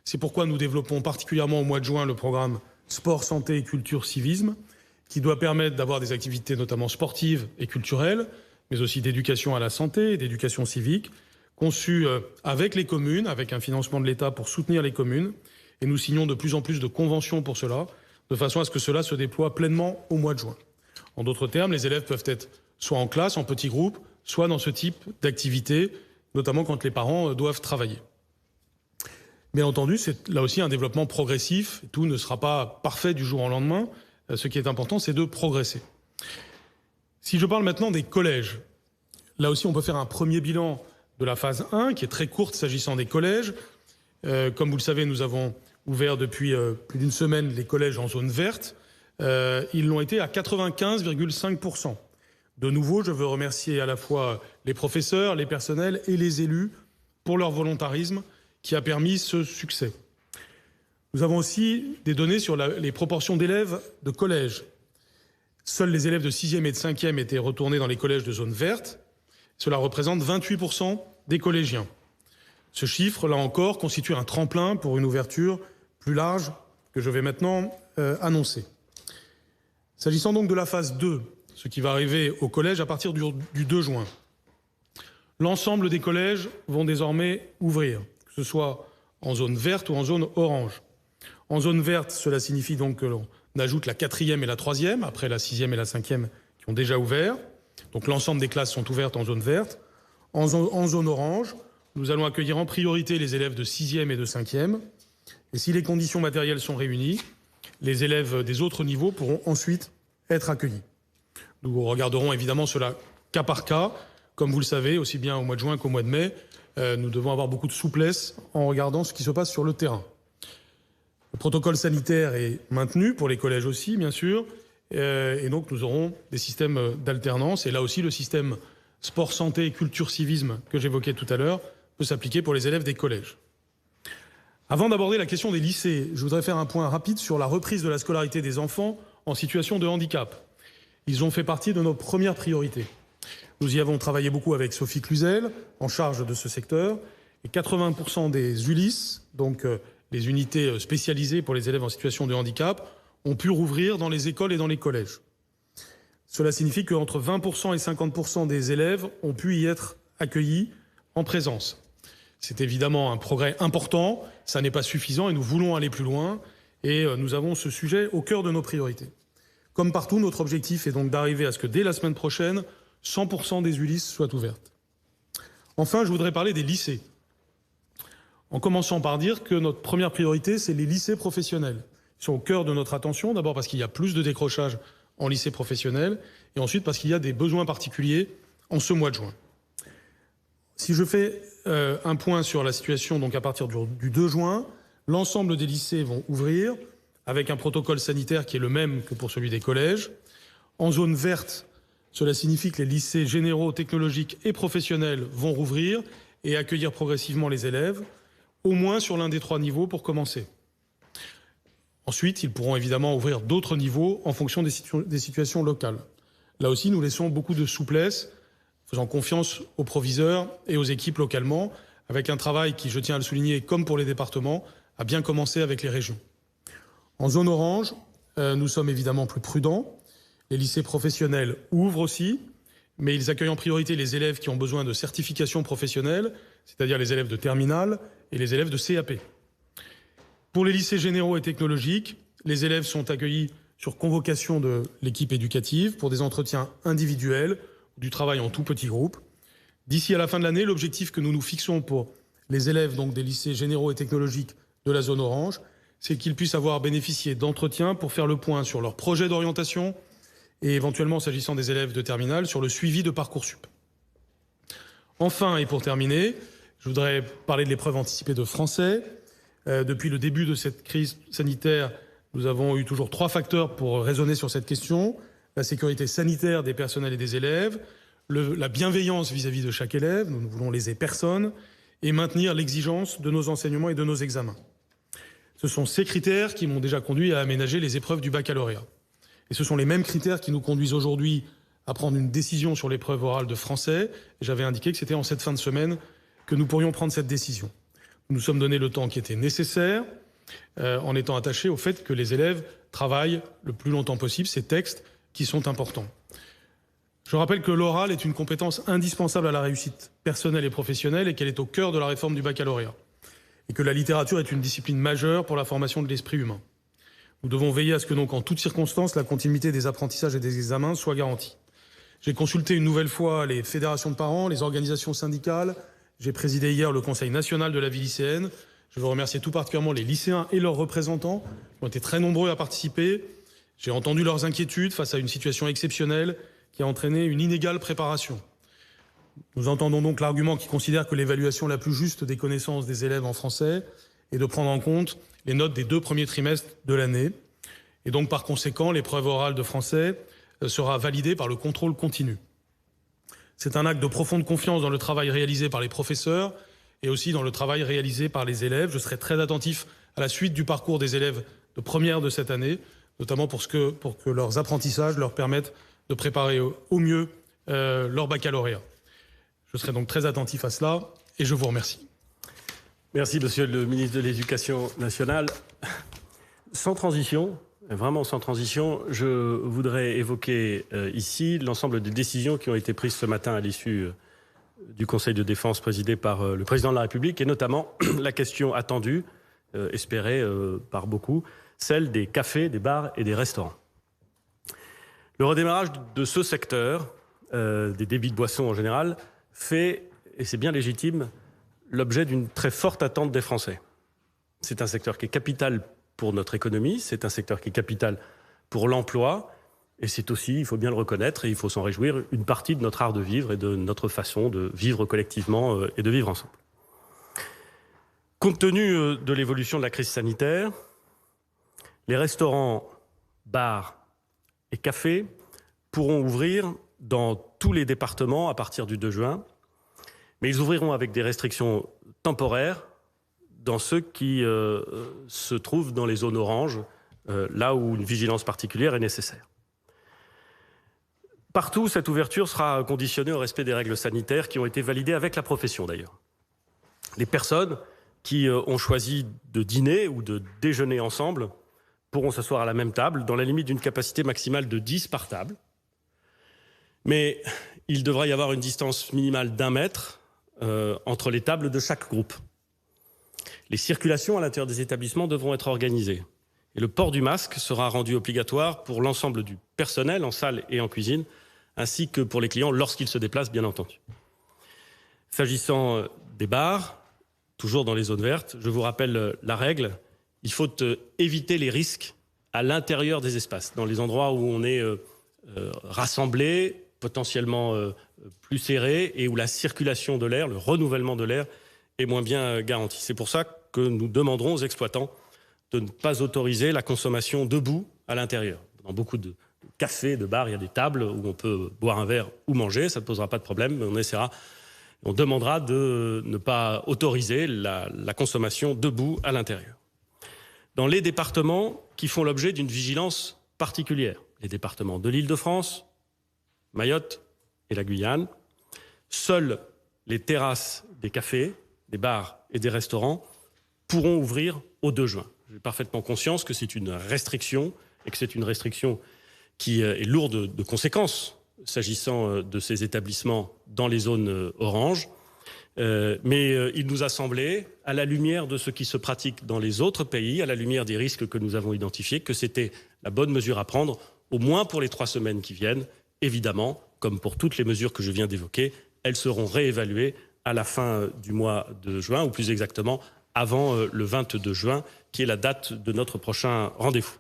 C'est pourquoi nous développons particulièrement au mois de juin le programme Sport, Santé et Culture Civisme, qui doit permettre d'avoir des activités notamment sportives et culturelles, mais aussi d'éducation à la santé et d'éducation civique, conçues avec les communes, avec un financement de l'État pour soutenir les communes. Et nous signons de plus en plus de conventions pour cela, de façon à ce que cela se déploie pleinement au mois de juin. En d'autres termes, les élèves peuvent être soit en classe, en petits groupes, soit dans ce type d'activité, notamment quand les parents doivent travailler. Bien entendu, c'est là aussi un développement progressif. Tout ne sera pas parfait du jour au lendemain. Ce qui est important, c'est de progresser. Si je parle maintenant des collèges, là aussi on peut faire un premier bilan de la phase 1, qui est très courte s'agissant des collèges. Comme vous le savez, nous avons ouvert depuis plus d'une semaine les collèges en zone verte. Ils l'ont été à 95,5%. De nouveau, je veux remercier à la fois les professeurs, les personnels et les élus pour leur volontarisme qui a permis ce succès. Nous avons aussi des données sur les proportions d'élèves de collège. Seuls les élèves de 6e et de 5e étaient retournés dans les collèges de zone verte. Cela représente 28% des collégiens. Ce chiffre, là encore, constitue un tremplin pour une ouverture plus large que je vais maintenant annoncer. S'agissant donc de la phase 2, ce qui va arriver au collège à partir du 2 juin, l'ensemble des collèges vont désormais ouvrir, que ce soit en zone verte ou en zone orange. En zone verte, cela signifie donc que l'on ajoute la 4e et la 3e, après la 6e et la 5e qui ont déjà ouvert. Donc l'ensemble des classes sont ouvertes en zone verte. En zone orange, nous allons accueillir en priorité les élèves de 6e et de 5e. Et si les conditions matérielles sont réunies, les élèves des autres niveaux pourront ensuite être accueillis. Nous regarderons évidemment cela cas par cas. Comme vous le savez, aussi bien au mois de juin qu'au mois de mai, nous devons avoir beaucoup de souplesse en regardant ce qui se passe sur le terrain. Le protocole sanitaire est maintenu pour les collèges aussi, bien sûr, et donc nous aurons des systèmes d'alternance. Et là aussi, le système sport, santé, culture, civisme que j'évoquais tout à l'heure peut s'appliquer pour les élèves des collèges. Avant d'aborder la question des lycées, je voudrais faire un point rapide sur la reprise de la scolarité des enfants en situation de handicap. Ils ont fait partie de nos premières priorités. Nous y avons travaillé beaucoup avec Sophie Cluzel, en charge de ce secteur, et 80% des ULIS, donc les unités spécialisées pour les élèves en situation de handicap, ont pu rouvrir dans les écoles et dans les collèges. Cela signifie qu'entre 20% et 50% des élèves ont pu y être accueillis en présence. C'est évidemment un progrès important, ça n'est pas suffisant et nous voulons aller plus loin et nous avons ce sujet au cœur de nos priorités. Comme partout, notre objectif est donc d'arriver à ce que dès la semaine prochaine, 100% des ULIS soient ouvertes. Enfin, je voudrais parler des lycées. En commençant par dire que notre première priorité, c'est les lycées professionnels. Ils sont au cœur de notre attention, d'abord parce qu'il y a plus de décrochage en lycée professionnel, et ensuite parce qu'il y a des besoins particuliers en ce mois de juin. Si je fais un point sur la situation, donc à partir du 2 juin, l'ensemble des lycées vont ouvrir avec un protocole sanitaire qui est le même que pour celui des collèges. En zone verte, cela signifie que les lycées généraux, technologiques et professionnels vont rouvrir et accueillir progressivement les élèves, au moins sur l'un des 3 niveaux pour commencer. Ensuite, ils pourront évidemment ouvrir d'autres niveaux en fonction des situations locales. Là aussi, nous laissons beaucoup de souplesse, faisant confiance aux proviseurs et aux équipes localement, avec un travail qui, je tiens à le souligner, comme pour les départements, a bien commencé avec les régions. En zone orange, nous sommes évidemment plus prudents. Les lycées professionnels ouvrent aussi, mais ils accueillent en priorité les élèves qui ont besoin de certification professionnelle, c'est-à-dire les élèves de terminale et les élèves de CAP. Pour les lycées généraux et technologiques, les élèves sont accueillis sur convocation de l'équipe éducative pour des entretiens individuels, du travail en tout petit groupe. D'ici à la fin de l'année, l'objectif que nous nous fixons pour les élèves donc des lycées généraux et technologiques de la zone orange, c'est qu'ils puissent avoir bénéficié d'entretiens pour faire le point sur leur projet d'orientation et éventuellement, s'agissant des élèves de terminale, sur le suivi de Parcoursup. Enfin, et pour terminer, je voudrais parler de l'épreuve anticipée de français. Depuis le début de cette crise sanitaire, nous avons eu toujours 3 facteurs pour raisonner sur cette question. La sécurité sanitaire des personnels et des élèves, la bienveillance vis-à-vis de chaque élève, nous ne voulons léser personne, et maintenir l'exigence de nos enseignements et de nos examens. Ce sont ces critères qui m'ont déjà conduit à aménager les épreuves du baccalauréat. Et ce sont les mêmes critères qui nous conduisent aujourd'hui à prendre une décision sur l'épreuve orale de français. Et j'avais indiqué que c'était en cette fin de semaine que nous pourrions prendre cette décision. Nous nous sommes donné le temps qui était nécessaire, en étant attachés au fait que les élèves travaillent le plus longtemps possible ces textes qui sont importants. Je rappelle que l'oral est une compétence indispensable à la réussite personnelle et professionnelle et qu'elle est au cœur de la réforme du baccalauréat. Et que la littérature est une discipline majeure pour la formation de l'esprit humain. Nous devons veiller à ce que donc en toutes circonstances, la continuité des apprentissages et des examens soit garantie. J'ai consulté une nouvelle fois les fédérations de parents, les organisations syndicales. J'ai présidé hier le Conseil national de la vie lycéenne. Je veux remercier tout particulièrement les lycéens et leurs représentants qui ont été très nombreux à participer. J'ai entendu leurs inquiétudes face à une situation exceptionnelle qui a entraîné une inégale préparation. Nous entendons donc l'argument qui considère que l'évaluation la plus juste des connaissances des élèves en français et de prendre en compte les notes des 2 premiers trimestres de l'année. Et donc, par conséquent, l'épreuve orale de français sera validée par le contrôle continu. C'est un acte de profonde confiance dans le travail réalisé par les professeurs et aussi dans le travail réalisé par les élèves. Je serai très attentif à la suite du parcours des élèves de première de cette année, notamment pour que leurs apprentissages leur permettent de préparer au mieux leur baccalauréat. Je serai donc très attentif à cela et je vous remercie. Merci, Monsieur le ministre de l'Éducation nationale. Sans transition, vraiment sans transition, je voudrais évoquer ici l'ensemble des décisions qui ont été prises ce matin à l'issue du Conseil de défense présidé par le Président de la République, et notamment la question attendue, espérée par beaucoup, celle des cafés, des bars et des restaurants. Le redémarrage de ce secteur, des débits de boissons en général, fait, et c'est bien légitime, l'objet d'une très forte attente des Français. C'est un secteur qui est capital pour notre économie, c'est un secteur qui est capital pour l'emploi, et c'est aussi, il faut bien le reconnaître, et il faut s'en réjouir, une partie de notre art de vivre et de notre façon de vivre collectivement et de vivre ensemble. Compte tenu de l'évolution de la crise sanitaire, les restaurants, bars et cafés pourront ouvrir dans tous les départements à partir du 2 juin, mais ils ouvriront avec des restrictions temporaires dans ceux qui se trouvent dans les zones oranges, là où une vigilance particulière est nécessaire. Partout, cette ouverture sera conditionnée au respect des règles sanitaires qui ont été validées avec la profession d'ailleurs. Les personnes qui ont choisi de dîner ou de déjeuner ensemble pourront s'asseoir à la même table dans la limite d'une capacité maximale de 10 par table. Mais il devra y avoir une distance minimale d'1 mètre entre les tables de chaque groupe. Les circulations à l'intérieur des établissements devront être organisées. Et le port du masque sera rendu obligatoire pour l'ensemble du personnel en salle et en cuisine, ainsi que pour les clients lorsqu'ils se déplacent, bien entendu. S'agissant des bars, toujours dans les zones vertes, je vous rappelle la règle. Il faut éviter les risques à l'intérieur des espaces, dans les endroits où on est rassemblés, potentiellement plus serrés, et où la circulation de l'air, le renouvellement de l'air est moins bien garanti. C'est pour ça que nous demanderons aux exploitants de ne pas autoriser la consommation debout à l'intérieur. Dans beaucoup de cafés, de bars, il y a des tables où on peut boire un verre ou manger, ça ne posera pas de problème, mais on demandera de ne pas autoriser la consommation debout à l'intérieur. Dans les départements qui font l'objet d'une vigilance particulière, les départements de l'Île-de-France, Mayotte et la Guyane, seules les terrasses des cafés, des bars et des restaurants pourront ouvrir au 2 juin. J'ai parfaitement conscience que c'est une restriction et que c'est une restriction qui est lourde de conséquences s'agissant de ces établissements dans les zones oranges. Mais il nous a semblé, à la lumière de ce qui se pratique dans les autres pays, à la lumière des risques que nous avons identifiés, que c'était la bonne mesure à prendre, au moins pour les 3 semaines qui viennent. Évidemment, comme pour toutes les mesures que je viens d'évoquer, elles seront réévaluées à la fin du mois de juin, ou plus exactement avant le 22 juin, qui est la date de notre prochain rendez-vous.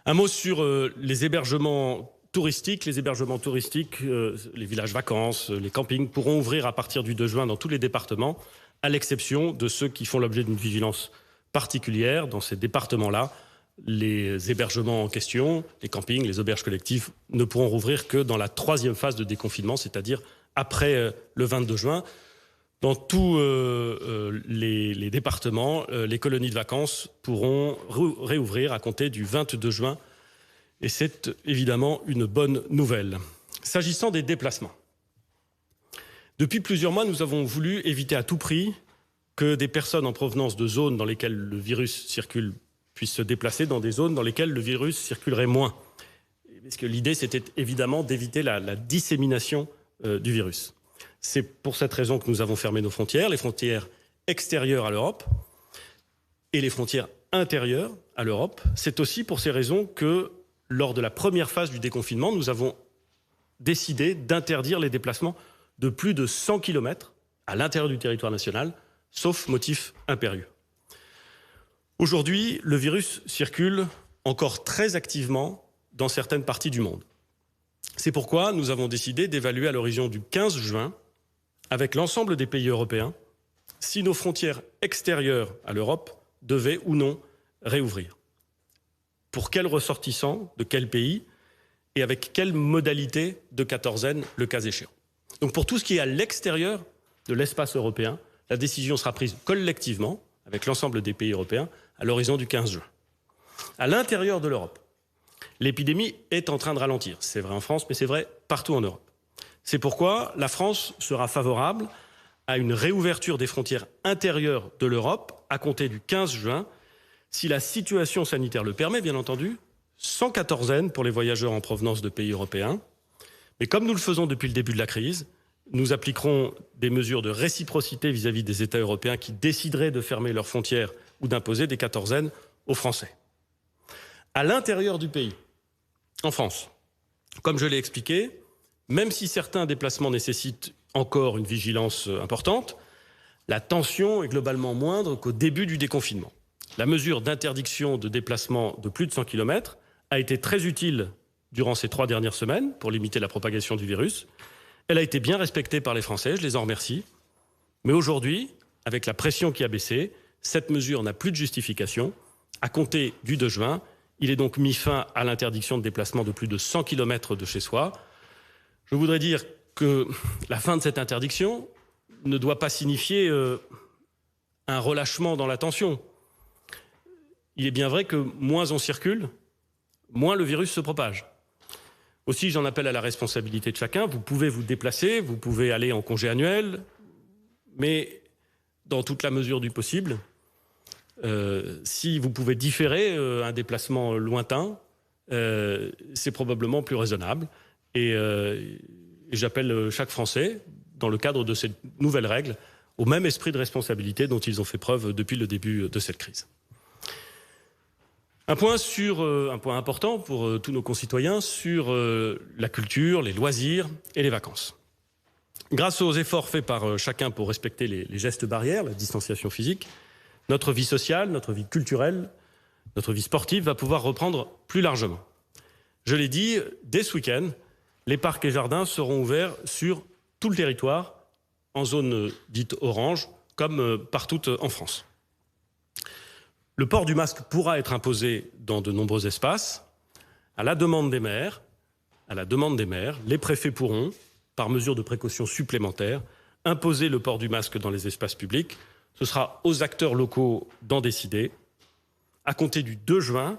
Un mot sur les hébergements touristiques. Les hébergements touristiques, les villages vacances, les campings pourront ouvrir à partir du 2 juin dans tous les départements, à l'exception de ceux qui font l'objet d'une vigilance particulière. Dans ces départements-là, les hébergements en question, les campings, les auberges collectives, ne pourront rouvrir que dans la 3e phase de déconfinement, c'est-à-dire après le 22 juin. Dans tous les départements, les colonies de vacances pourront réouvrir à compter du 22 juin. Et c'est évidemment une bonne nouvelle. S'agissant des déplacements, depuis plusieurs mois, nous avons voulu éviter à tout prix que des personnes en provenance de zones dans lesquelles le virus circule puissent se déplacer dans des zones dans lesquelles le virus circulerait moins. Parce que l'idée, c'était évidemment d'éviter la dissémination du virus. C'est pour cette raison que nous avons fermé nos frontières, les frontières extérieures à l'Europe et les frontières intérieures à l'Europe. C'est aussi pour ces raisons que, lors de la première phase du déconfinement, nous avons décidé d'interdire les déplacements de plus de 100 km à l'intérieur du territoire national, sauf motif impérieux. Aujourd'hui, le virus circule encore très activement dans certaines parties du monde. C'est pourquoi nous avons décidé d'évaluer à l'horizon du 15 juin, avec l'ensemble des pays européens, si nos frontières extérieures à l'Europe devaient ou non réouvrir. Pour quels ressortissants, de quel pays et avec quelle modalité de quatorzaine le cas échéant. Donc pour tout ce qui est à l'extérieur de l'espace européen, la décision sera prise collectivement avec l'ensemble des pays européens à l'horizon du 15 juin. À l'intérieur de l'Europe, l'épidémie est en train de ralentir. C'est vrai en France, mais c'est vrai partout en Europe. C'est pourquoi la France sera favorable à une réouverture des frontières intérieures de l'Europe à compter du 15 juin, si la situation sanitaire le permet, bien entendu, sans quatorzaine pour les voyageurs en provenance de pays européens. Mais comme nous le faisons depuis le début de la crise, nous appliquerons des mesures de réciprocité vis-à-vis des États européens qui décideraient de fermer leurs frontières ou d'imposer des quatorzaines aux Français. À l'intérieur du pays, en France, comme je l'ai expliqué, même si certains déplacements nécessitent encore une vigilance importante, la tension est globalement moindre qu'au début du déconfinement. La mesure d'interdiction de déplacement de plus de 100 km a été très utile durant ces 3 dernières semaines pour limiter la propagation du virus. Elle a été bien respectée par les Français, je les en remercie. Mais aujourd'hui, avec la pression qui a baissé, cette mesure n'a plus de justification. À compter du 2 juin, il est donc mis fin à l'interdiction de déplacement de plus de 100 km de chez soi. Je voudrais dire que la fin de cette interdiction ne doit pas signifier un relâchement dans la tension. Il est bien vrai que moins on circule, moins le virus se propage. Aussi, j'en appelle à la responsabilité de chacun. Vous pouvez vous déplacer, vous pouvez aller en congé annuel, mais dans toute la mesure du possible, si vous pouvez différer un déplacement lointain, c'est probablement plus raisonnable. Et j'appelle chaque Français, dans le cadre de ces nouvelles règles, au même esprit de responsabilité dont ils ont fait preuve depuis le début de cette crise. Un point important pour tous nos concitoyens sur la culture, les loisirs et les vacances. Grâce aux efforts faits par chacun pour respecter les gestes barrières, la distanciation physique, notre vie sociale, notre vie culturelle, notre vie sportive va pouvoir reprendre plus largement. Je l'ai dit, dès ce week-end, les parcs et jardins seront ouverts sur tout le territoire, en zone dite orange, comme partout en France. Le port du masque pourra être imposé dans de nombreux espaces. À la demande des maires, les préfets pourront, par mesure de précaution supplémentaire, imposer le port du masque dans les espaces publics. Ce sera aux acteurs locaux d'en décider. À compter du 2 juin,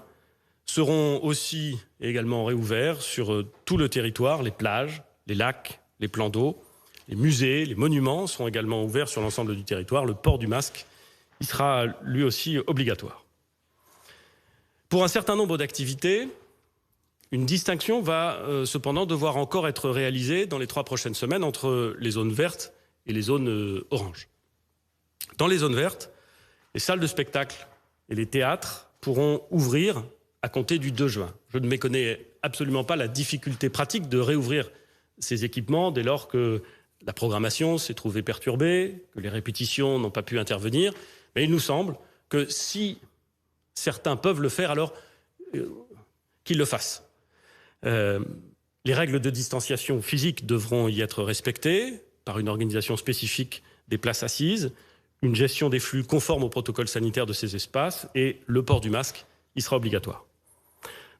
seront aussi également réouverts sur tout le territoire les plages, les lacs, les plans d'eau, les musées, les monuments seront également ouverts sur l'ensemble du territoire. Le port du masque il sera lui aussi obligatoire. Pour un certain nombre d'activités, une distinction va cependant devoir encore être réalisée dans les 3 prochaines semaines entre les zones vertes et les zones oranges. Dans les zones vertes, les salles de spectacle et les théâtres pourront ouvrir à compter du 2 juin. Je ne méconnais absolument pas la difficulté pratique de réouvrir ces équipements dès lors que la programmation s'est trouvée perturbée, que les répétitions n'ont pas pu intervenir. Mais il nous semble que si certains peuvent le faire, alors qu'ils le fassent. Les règles de distanciation physique devront y être respectées par une organisation spécifique des places assises, une gestion des flux conforme au protocole sanitaire de ces espaces et le port du masque y sera obligatoire.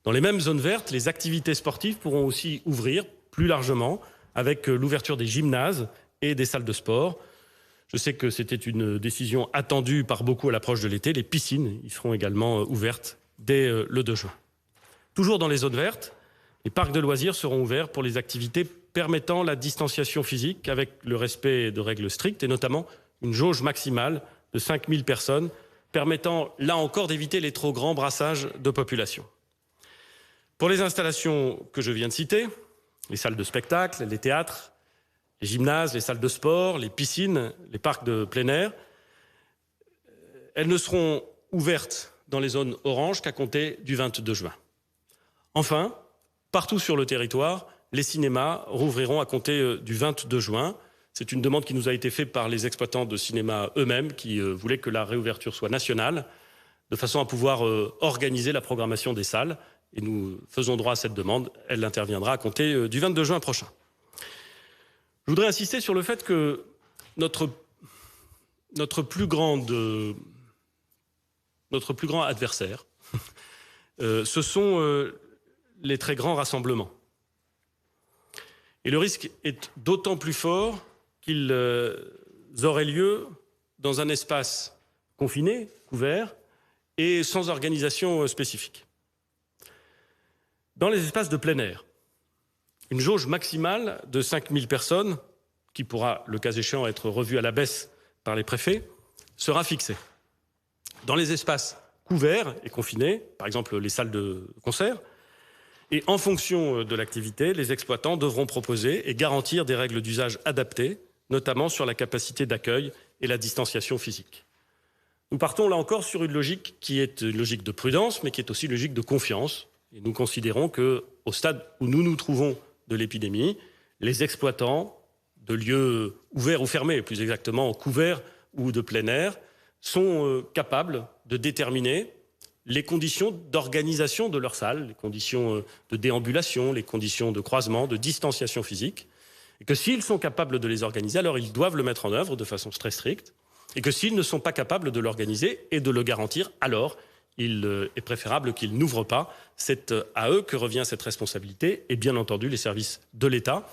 Dans les mêmes zones vertes, les activités sportives pourront aussi ouvrir plus largement avec l'ouverture des gymnases et des salles de sport. Je sais que c'était une décision attendue par beaucoup à l'approche de l'été. Les piscines y seront également ouvertes dès le 2 juin. Toujours dans les zones vertes, les parcs de loisirs seront ouverts pour les activités permettant la distanciation physique avec le respect de règles strictes et notamment une jauge maximale de 5000 personnes permettant là encore d'éviter les trop grands brassages de population. Pour les installations que je viens de citer, les salles de spectacle, les théâtres, les gymnases, les salles de sport, les piscines, les parcs de plein air, elles ne seront ouvertes dans les zones oranges qu'à compter du 22 juin. Enfin, partout sur le territoire, les cinémas rouvriront à compter du 22 juin. C'est une demande qui nous a été faite par les exploitants de cinéma eux-mêmes qui voulaient que la réouverture soit nationale, de façon à pouvoir organiser la programmation des salles. Et nous faisons droit à cette demande. Elle interviendra à compter du 22 juin prochain. Je voudrais insister sur le fait que notre notre plus grand adversaire, ce sont les très grands rassemblements. Et le risque est d'autant plus fort qu'ils auraient lieu dans un espace confiné, couvert, et sans organisation spécifique. Dans les espaces de plein air, une jauge maximale de 5000 personnes, qui pourra, le cas échéant, être revue à la baisse par les préfets, sera fixée. Dans les espaces couverts et confinés, par exemple les salles de concert, et en fonction de l'activité, les exploitants devront proposer et garantir des règles d'usage adaptées, notamment sur la capacité d'accueil et la distanciation physique. Nous partons là encore sur une logique qui est une logique de prudence, mais qui est aussi une logique de confiance. Et nous considérons qu'au stade où nous nous trouvons de l'épidémie, les exploitants de lieux ouverts ou fermés, plus exactement couverts ou de plein air, sont capables de déterminer les conditions d'organisation de leur salle, les conditions de déambulation, les conditions de croisement, de distanciation physique, et que s'ils sont capables de les organiser, alors ils doivent le mettre en œuvre de façon très stricte, et que s'ils ne sont pas capables de l'organiser et de le garantir, alors il est préférable qu'ils n'ouvrent pas. C'est à eux que revient cette responsabilité, et bien entendu les services de l'État,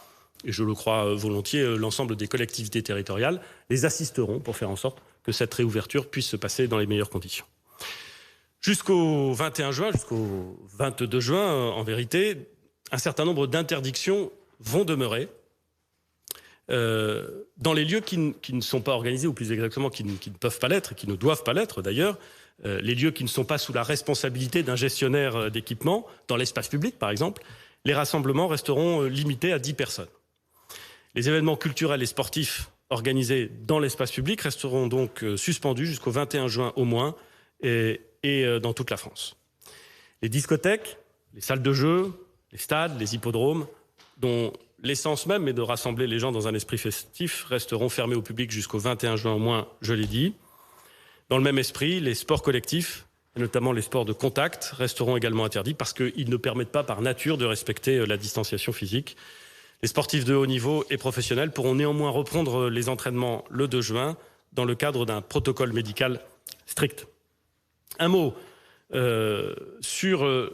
et je le crois volontiers, l'ensemble des collectivités territoriales, les assisteront pour faire en sorte que cette réouverture puisse se passer dans les meilleures conditions. Jusqu'au 21 juin, jusqu'au 22 juin, en vérité, un certain nombre d'interdictions vont demeurer dans les lieux qui ne sont pas organisés, ou plus exactement qui ne peuvent pas l'être, et qui ne doivent pas l'être d'ailleurs, les lieux qui ne sont pas sous la responsabilité d'un gestionnaire d'équipement, dans l'espace public par exemple, les rassemblements resteront limités à 10 personnes. Les événements culturels et sportifs organisés dans l'espace public resteront donc suspendus jusqu'au 21 juin au moins, et dans toute la France. Les discothèques, les salles de jeu, les stades, les hippodromes, dont l'essence même est de rassembler les gens dans un esprit festif, resteront fermés au public jusqu'au 21 juin au moins, je l'ai dit. Dans le même esprit, les sports collectifs, et notamment les sports de contact, resteront également interdits parce qu'ils ne permettent pas par nature de respecter la distanciation physique. Les sportifs de haut niveau et professionnels pourront néanmoins reprendre les entraînements le 2 juin dans le cadre d'un protocole médical strict. Un mot sur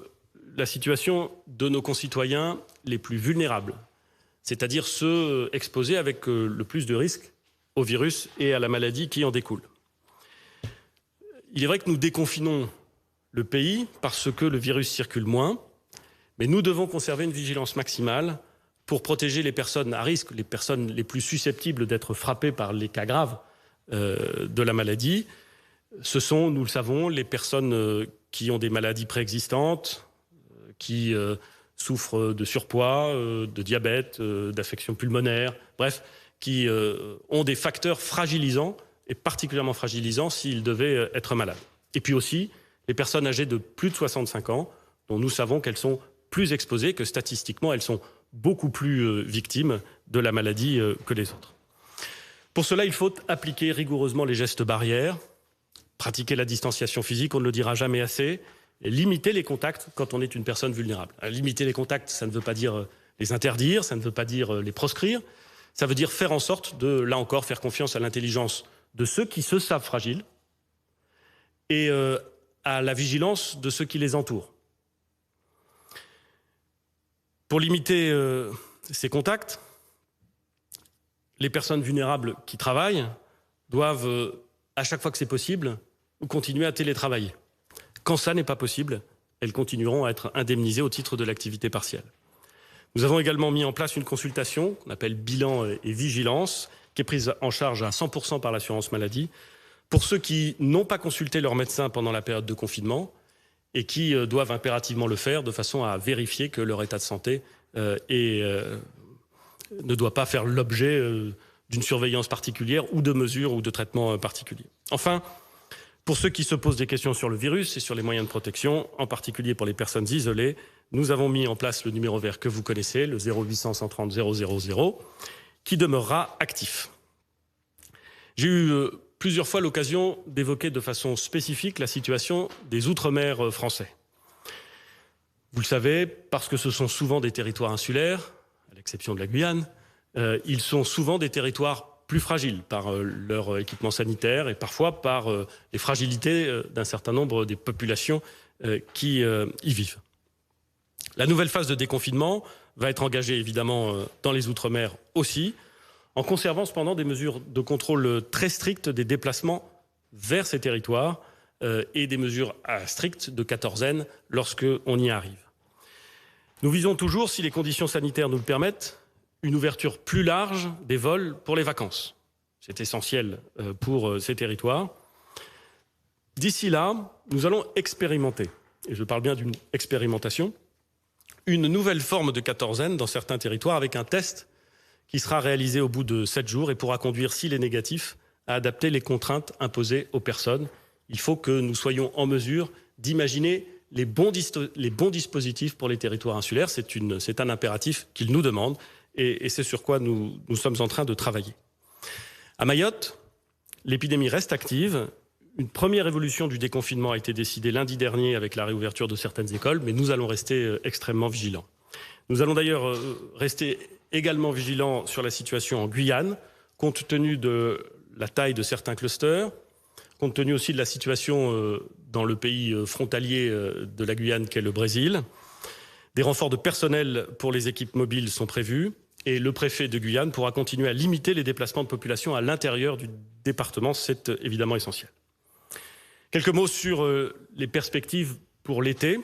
la situation de nos concitoyens les plus vulnérables, c'est-à-dire ceux exposés avec le plus de risques au virus et à la maladie qui en découle. Il est vrai que nous déconfinons le pays parce que le virus circule moins, mais nous devons conserver une vigilance maximale pour protéger les personnes à risque, les personnes les plus susceptibles d'être frappées par les cas graves de la maladie. Ce sont, nous le savons, les personnes qui ont des maladies préexistantes, qui souffrent de surpoids, de diabète, d'affections pulmonaires, bref, qui ont des facteurs fragilisants, et particulièrement fragilisants s'ils devaient être malades. Et puis aussi, les personnes âgées de plus de 65 ans, dont nous savons qu'elles sont plus exposées, que statistiquement, elles sont beaucoup plus victimes de la maladie que les autres. Pour cela, il faut appliquer rigoureusement les gestes barrières, pratiquer la distanciation physique, on ne le dira jamais assez, et limiter les contacts quand on est une personne vulnérable. Limiter les contacts, ça ne veut pas dire les interdire, ça ne veut pas dire les proscrire, ça veut dire faire en sorte de, là encore, faire confiance à l'intelligence de ceux qui se savent fragiles et à la vigilance de ceux qui les entourent. Pour limiter ces contacts, les personnes vulnérables qui travaillent doivent, à chaque fois que c'est possible, continuer à télétravailler. Quand ça n'est pas possible, elles continueront à être indemnisées au titre de l'activité partielle. Nous avons également mis en place une consultation qu'on appelle bilan et vigilance, qui est prise en charge à 100% par l'assurance maladie, pour ceux qui n'ont pas consulté leur médecin pendant la période de confinement et qui doivent impérativement le faire de façon à vérifier que leur état de santé ne doit pas faire l'objet d'une surveillance particulière ou de mesures ou de traitements particuliers. Enfin, pour ceux qui se posent des questions sur le virus et sur les moyens de protection, en particulier pour les personnes isolées, nous avons mis en place le numéro vert que vous connaissez, le 0800 130 000, qui demeurera actif. J'ai eu plusieurs fois l'occasion d'évoquer de façon spécifique la situation des Outre-mer français. Vous le savez, parce que ce sont souvent des territoires insulaires, à l'exception de la Guyane, ils sont souvent des territoires plus fragiles par leur équipement sanitaire et parfois par les fragilités d'un certain nombre des populations qui y vivent. La nouvelle phase de déconfinement va être engagée évidemment dans les Outre-mer aussi, en conservant cependant des mesures de contrôle très strictes des déplacements vers ces territoires et des mesures strictes de quatorzaine lorsqu'on y arrive. Nous visons toujours, si les conditions sanitaires nous le permettent, une ouverture plus large des vols pour les vacances. C'est essentiel pour ces territoires. D'ici là, nous allons expérimenter, et je parle bien d'une expérimentation, une nouvelle forme de quatorzaine dans certains territoires avec un test qui sera réalisé au bout de 7 jours et pourra conduire, s'il est négatif, à adapter les contraintes imposées aux personnes. Il faut que nous soyons en mesure d'imaginer les bons dispositifs pour les territoires insulaires. C'est un impératif qu'ils nous demandent et c'est sur quoi nous sommes en train de travailler. À Mayotte, l'épidémie reste active. Une première évolution du déconfinement a été décidée lundi dernier avec la réouverture de certaines écoles, mais nous allons rester extrêmement vigilants. Nous allons d'ailleurs rester également vigilants sur la situation en Guyane, compte tenu de la taille de certains clusters, compte tenu aussi de la situation dans le pays frontalier de la Guyane qu'est le Brésil. Des renforts de personnel pour les équipes mobiles sont prévus et le préfet de Guyane pourra continuer à limiter les déplacements de population à l'intérieur du département. C'est évidemment essentiel. Quelques mots sur les perspectives pour l'été.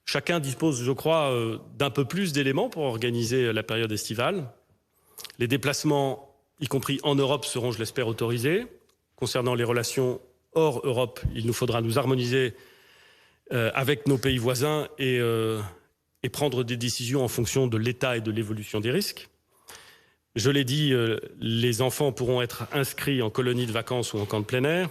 Chacun dispose, je crois, d'un peu plus d'éléments pour organiser la période estivale. Les déplacements, y compris en Europe, seront, je l'espère, autorisés. Concernant les relations hors Europe, il nous faudra nous harmoniser avec nos pays voisins et prendre des décisions en fonction de l'état et de l'évolution des risques. Je l'ai dit, les enfants pourront être inscrits en colonie de vacances ou en camp de plein air.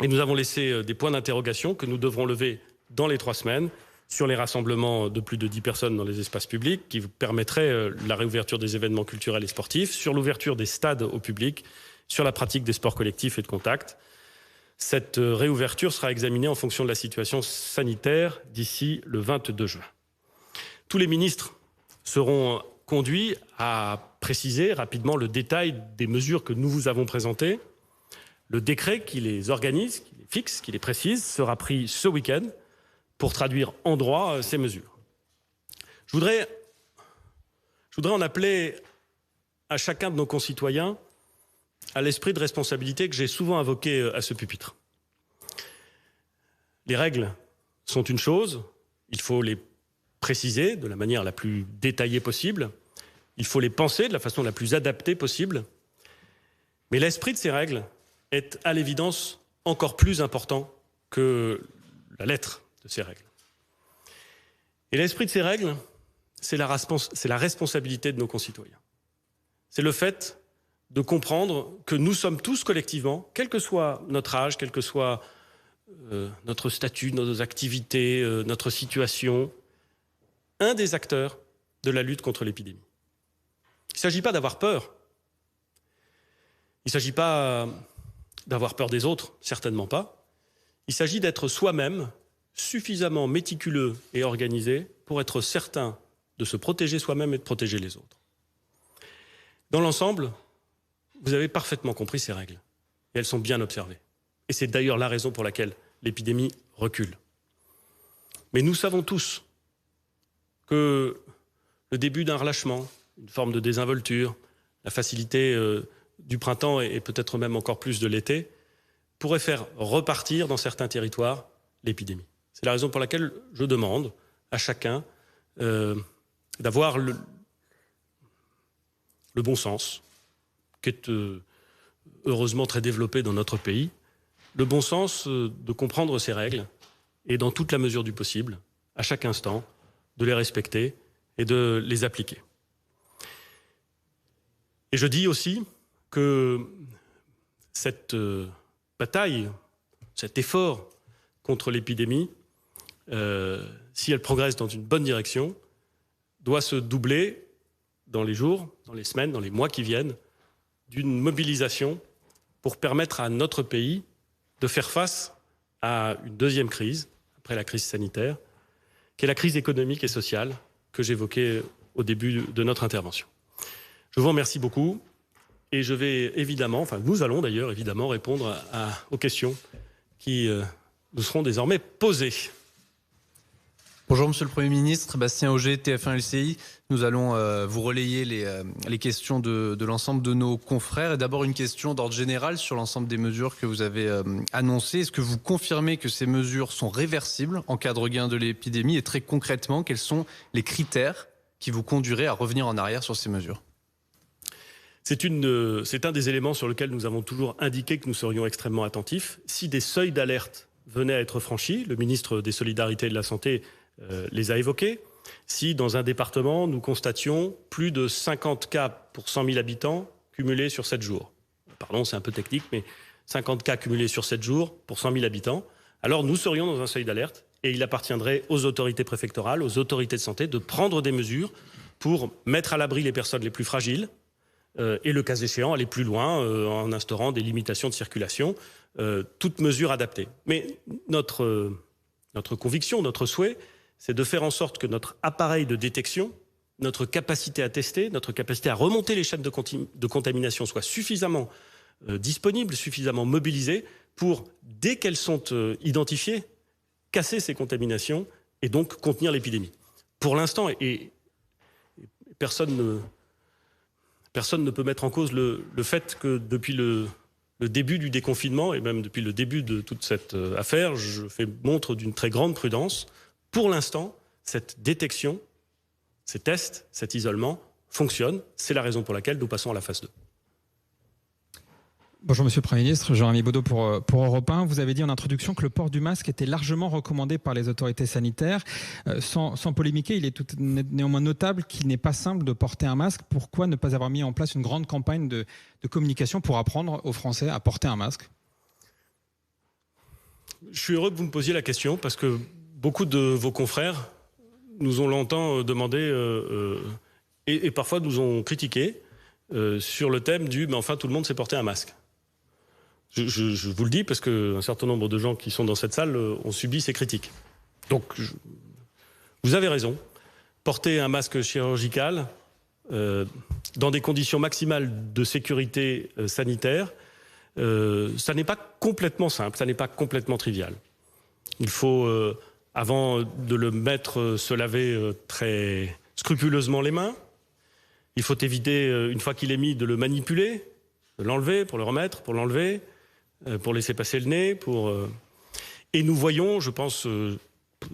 Et nous avons laissé des points d'interrogation que nous devrons lever dans les 3 semaines sur les rassemblements de plus de 10 personnes dans les espaces publics qui permettraient la réouverture des événements culturels et sportifs, sur l'ouverture des stades au public, sur la pratique des sports collectifs et de contact. Cette réouverture sera examinée en fonction de la situation sanitaire d'ici le 22 juin. Tous les ministres seront conduits à préciser rapidement le détail des mesures que nous vous avons présentées. Le décret qui les organise, qui les fixe, qui les précise, sera pris ce week-end pour traduire en droit ces mesures. Je voudrais en appeler à chacun de nos concitoyens à l'esprit de responsabilité que j'ai souvent invoqué à ce pupitre. Les règles sont une chose, il faut les préciser de la manière la plus détaillée possible, il faut les penser de la façon la plus adaptée possible, mais l'esprit de ces règles est à l'évidence encore plus important que la lettre de ces règles. Et l'esprit de ces règles, c'est la responsabilité de nos concitoyens. C'est le fait de comprendre que nous sommes tous collectivement, quel que soit notre âge, quel que soit notre statut, nos activités, notre situation, un des acteurs de la lutte contre l'épidémie. Il ne s'agit pas d'avoir peur. Il ne s'agit pas d'avoir peur des autres, certainement pas. Il s'agit d'être soi-même suffisamment méticuleux et organisé pour être certain de se protéger soi-même et de protéger les autres. Dans l'ensemble, vous avez parfaitement compris ces règles et elles sont bien observées. Et c'est d'ailleurs la raison pour laquelle l'épidémie recule. Mais nous savons tous que le début d'un relâchement, une forme de désinvolture, la facilité du printemps et peut-être même encore plus de l'été, pourrait faire repartir dans certains territoires l'épidémie. C'est la raison pour laquelle je demande à chacun d'avoir le bon sens, qui est heureusement très développé dans notre pays, le bon sens de comprendre ces règles et dans toute la mesure du possible, à chaque instant, de les respecter et de les appliquer. Et je dis aussi que cette bataille, cet effort contre l'épidémie, si elle progresse dans une bonne direction, doit se doubler dans les jours, dans les semaines, dans les mois qui viennent, d'une mobilisation pour permettre à notre pays de faire face à une deuxième crise, après la crise sanitaire, qui est la crise économique et sociale que j'évoquais au début de notre intervention. Je vous remercie beaucoup et je vais évidemment, enfin nous allons d'ailleurs évidemment répondre aux questions qui nous seront désormais posées. Bonjour Monsieur le Premier ministre, Bastien Auger, TF1 LCI. Nous allons vous relayer les questions de l'ensemble de nos confrères. Et d'abord une question d'ordre général sur l'ensemble des mesures que vous avez annoncées. Est-ce que vous confirmez que ces mesures sont réversibles en cas de regain de l'épidémie? Et très concrètement, quels sont les critères qui vous conduiraient à revenir en arrière sur ces mesures? C'est un des éléments sur lesquels nous avons toujours indiqué que nous serions extrêmement attentifs. Si des seuils d'alerte venaient à être franchis, le ministre des Solidarités et de la Santé les a évoqués. Si dans un département, nous constations plus de 50 cas pour 100 000 habitants cumulés sur 7 jours. Pardon, c'est un peu technique, mais 50 cas cumulés sur 7 jours pour 100 000 habitants. Alors nous serions dans un seuil d'alerte et il appartiendrait aux autorités préfectorales, aux autorités de santé de prendre des mesures pour mettre à l'abri les personnes les plus fragiles et le cas échéant aller plus loin en instaurant des limitations de circulation, toutes mesures adaptées. Mais notre conviction, notre souhait, c'est de faire en sorte que notre appareil de détection, notre capacité à tester, notre capacité à remonter les chaînes de contamination soit suffisamment disponible, suffisamment mobilisée pour, dès qu'elles sont identifiées, casser ces contaminations et donc contenir l'épidémie. Pour l'instant, et personne ne peut mettre en cause le fait que depuis le début du déconfinement et même depuis le début de toute cette affaire, je fais montre d'une très grande prudence. Pour l'instant, cette détection, ces tests, cet isolement fonctionnent. C'est la raison pour laquelle nous passons à la phase 2. Bonjour Monsieur le Premier ministre, Jean-Rémy Baudot pour Europe 1. Vous avez dit en introduction que le port du masque était largement recommandé par les autorités sanitaires. Sans polémiquer, il est tout néanmoins notable qu'il n'est pas simple de porter un masque. Pourquoi ne pas avoir mis en place une grande campagne de communication pour apprendre aux Français à porter un masque? Je suis heureux que vous me posiez la question parce que beaucoup de vos confrères nous ont longtemps demandé et parfois nous ont critiqué sur le thème du « mais enfin tout le monde sait porter un masque ». Je vous le dis parce qu'un certain nombre de gens qui sont dans cette salle ont subi ces critiques. Donc, vous avez raison. Porter un masque chirurgical dans des conditions maximales de sécurité sanitaire, ça n'est pas complètement simple, ça n'est pas complètement trivial. Il faut, avant de le mettre, se laver très scrupuleusement les mains. Il faut éviter, une fois qu'il est mis, de le manipuler, de l'enlever pour le remettre, pour l'enlever, pour laisser passer le nez. Et nous voyons, je pense,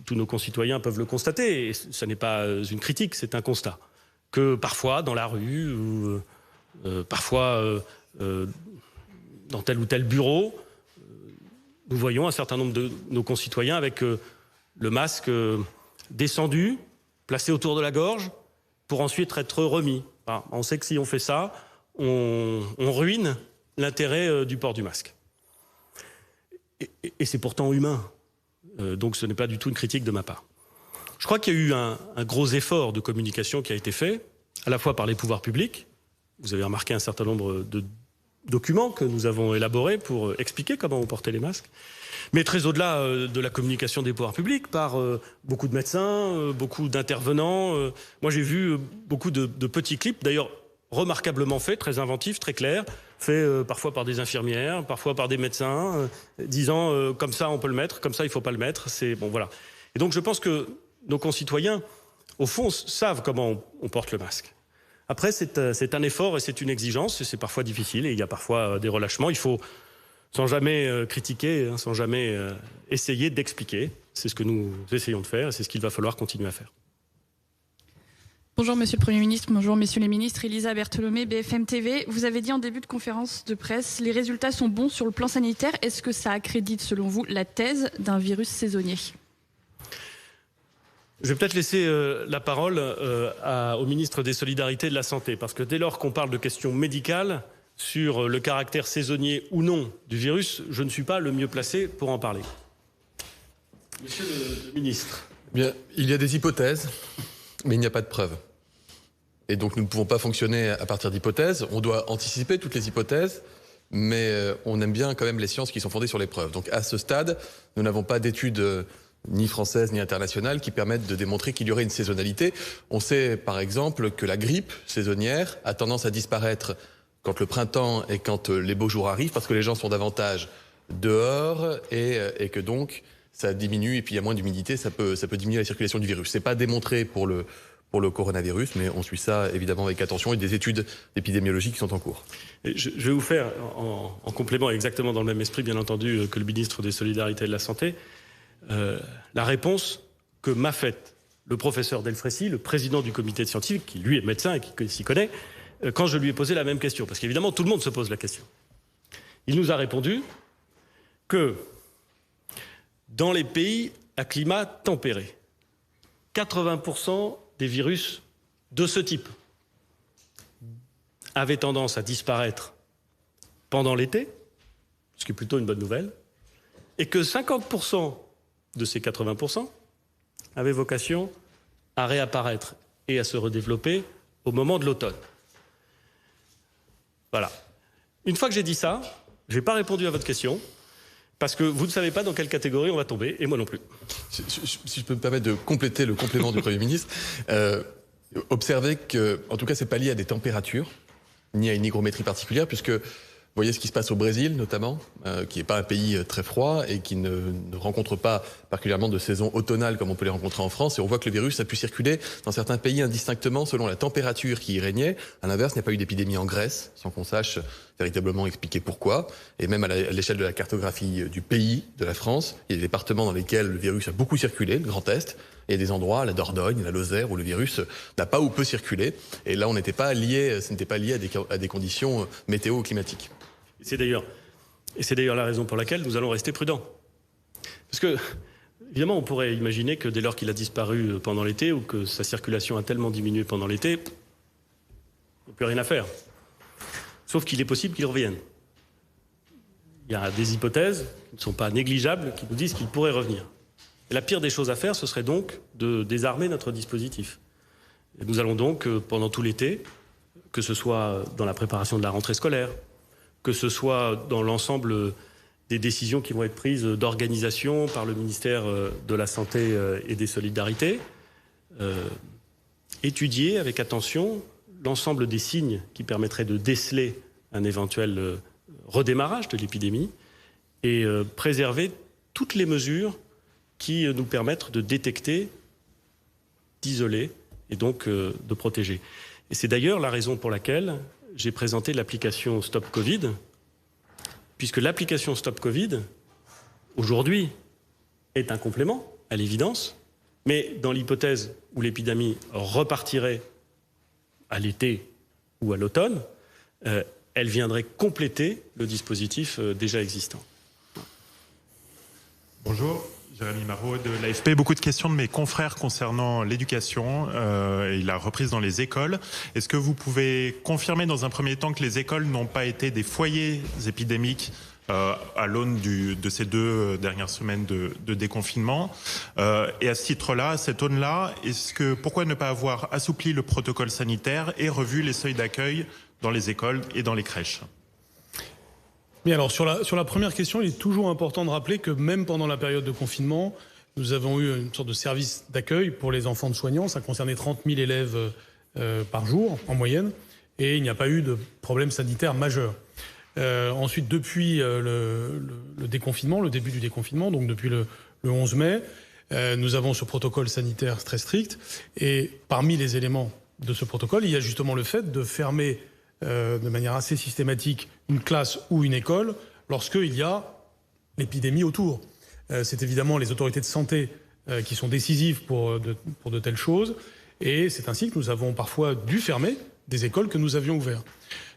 tous nos concitoyens peuvent le constater, et ce n'est pas une critique, c'est un constat, que parfois dans la rue, ou parfois dans tel ou tel bureau, nous voyons un certain nombre de nos concitoyens avec le masque descendu, placé autour de la gorge, pour ensuite être remis. Enfin, on sait que si on fait ça, on ruine l'intérêt du port du masque. Et c'est pourtant humain. Donc ce n'est pas du tout une critique de ma part. Je crois qu'il y a eu un gros effort de communication qui a été fait, à la fois par les pouvoirs publics. Vous avez remarqué un certain nombre de documents que nous avons élaborés pour expliquer comment on portait les masques. Mais très au-delà de la communication des pouvoirs publics, par beaucoup de médecins, beaucoup d'intervenants. Moi, j'ai vu beaucoup de petits clips, d'ailleurs remarquablement faits, très inventifs, très clairs, faits parfois par des infirmières, parfois par des médecins, disant comme ça on peut le mettre, comme ça il ne faut pas le mettre. C'est bon, voilà. Et donc je pense que nos concitoyens, au fond, savent comment on porte le masque. Après, c'est un effort et c'est une exigence, et c'est parfois difficile, et il y a parfois des relâchements. Il faut, sans jamais critiquer, sans jamais essayer d'expliquer. C'est ce que nous essayons de faire, et c'est ce qu'il va falloir continuer à faire. Bonjour Monsieur le Premier ministre, bonjour Messieurs les ministres. Elisa Bertholomé, BFM TV. Vous avez dit en début de conférence de presse, les résultats sont bons sur le plan sanitaire. Est-ce que ça accrédite, selon vous, la thèse d'un virus saisonnier? Je vais peut-être laisser la parole au ministre des Solidarités et de la Santé, parce que dès lors qu'on parle de questions médicales, sur le caractère saisonnier ou non du virus, je ne suis pas le mieux placé pour en parler. Monsieur le ministre. Bien, il y a des hypothèses, mais il n'y a pas de preuves. Et donc nous ne pouvons pas fonctionner à partir d'hypothèses. On doit anticiper toutes les hypothèses, mais on aime bien quand même les sciences qui sont fondées sur les preuves. Donc à ce stade, nous n'avons pas d'études ni françaises ni internationales qui permettent de démontrer qu'il y aurait une saisonnalité. On sait par exemple que la grippe saisonnière a tendance à disparaître quand le printemps et quand les beaux jours arrivent, parce que les gens sont davantage dehors et que donc ça diminue, et puis il y a moins d'humidité, ça peut diminuer la circulation du virus. C'est pas démontré pour le coronavirus, mais on suit ça évidemment avec attention, et des études épidémiologiques qui sont en cours. Et je vais vous faire, en complément, exactement dans le même esprit bien entendu que le ministre des Solidarités et de la Santé, la réponse que m'a faite le professeur Delfrécy, le président du comité de scientifique, qui lui est médecin et qui s'y connaît, quand je lui ai posé la même question. Parce qu'évidemment, tout le monde se pose la question. Il nous a répondu que dans les pays à climat tempéré, 80% des virus de ce type avaient tendance à disparaître pendant l'été, ce qui est plutôt une bonne nouvelle, et que 50% de ces 80% avaient vocation à réapparaître et à se redévelopper au moment de l'automne. Voilà. Une fois que j'ai dit ça, je n'ai pas répondu à votre question, parce que vous ne savez pas dans quelle catégorie on va tomber, et moi non plus. Si je peux me permettre de compléter le complément du Premier ministre, observez que, en tout cas, c'est pas lié à des températures, ni à une hygrométrie particulière, puisque vous voyez ce qui se passe au Brésil, notamment, qui n'est pas un pays très froid et qui ne rencontre pas particulièrement de saison automnale comme on peut les rencontrer en France. Et on voit que le virus a pu circuler dans certains pays indistinctement selon la température qui y régnait. À l'inverse, il n'y a pas eu d'épidémie en Grèce, sans qu'on sache véritablement expliquer pourquoi. Et même à l'échelle de la cartographie du pays, de la France, il y a des départements dans lesquels le virus a beaucoup circulé, le Grand Est, et des endroits, la Dordogne, la Lozère, où le virus n'a pas ou peu circulé. Et là, ce n'était pas lié à des conditions météo-climatiques. Et c'est d'ailleurs la raison pour laquelle nous allons rester prudents. Parce que, évidemment, on pourrait imaginer que dès lors qu'il a disparu pendant l'été, ou que sa circulation a tellement diminué pendant l'été, il n'y a plus rien à faire. Sauf qu'il est possible qu'il revienne. Il y a des hypothèses qui ne sont pas négligeables, qui nous disent qu'il pourrait revenir. Et la pire des choses à faire, ce serait donc de désarmer notre dispositif. Et nous allons donc, pendant tout l'été, que ce soit dans la préparation de la rentrée scolaire, que ce soit dans l'ensemble des décisions qui vont être prises d'organisation par le ministère de la Santé et des Solidarités, étudier avec attention l'ensemble des signes qui permettraient de déceler un éventuel redémarrage de l'épidémie et préserver toutes les mesures qui nous permettent de détecter, d'isoler et donc de protéger. Et c'est d'ailleurs la raison pour laquelle j'ai présenté l'application Stop Covid, puisque l'application Stop Covid, aujourd'hui, est un complément, à l'évidence, mais dans l'hypothèse où l'épidémie repartirait à l'été ou à l'automne, elle viendrait compléter le dispositif déjà existant. Bonjour. Jérémy Marot de l'AFP. Beaucoup de questions de mes confrères concernant l'éducation et la reprise dans les écoles. Est-ce que vous pouvez confirmer dans un premier temps que les écoles n'ont pas été des foyers épidémiques à l'aune de ces 2 dernières semaines de déconfinement et à ce titre-là, à cette aune-là, pourquoi ne pas avoir assoupli le protocole sanitaire et revu les seuils d'accueil dans les écoles et dans les crèches ? Bien, alors sur la première question, il est toujours important de rappeler que même pendant la période de confinement, nous avons eu une sorte de service d'accueil pour les enfants de soignants. Ça concernait 30 000 élèves par jour en moyenne, et il n'y a pas eu de problème sanitaire majeur. Ensuite, depuis le déconfinement, le début du déconfinement, donc depuis le 11 mai, nous avons ce protocole sanitaire très strict, et parmi les éléments de ce protocole, il y a justement le fait de fermer de manière assez systématique une classe ou une école lorsqu'il y a l'épidémie autour. C'est évidemment les autorités de santé qui sont décisives pour de telles choses, et c'est ainsi que nous avons parfois dû fermer des écoles que nous avions ouvertes.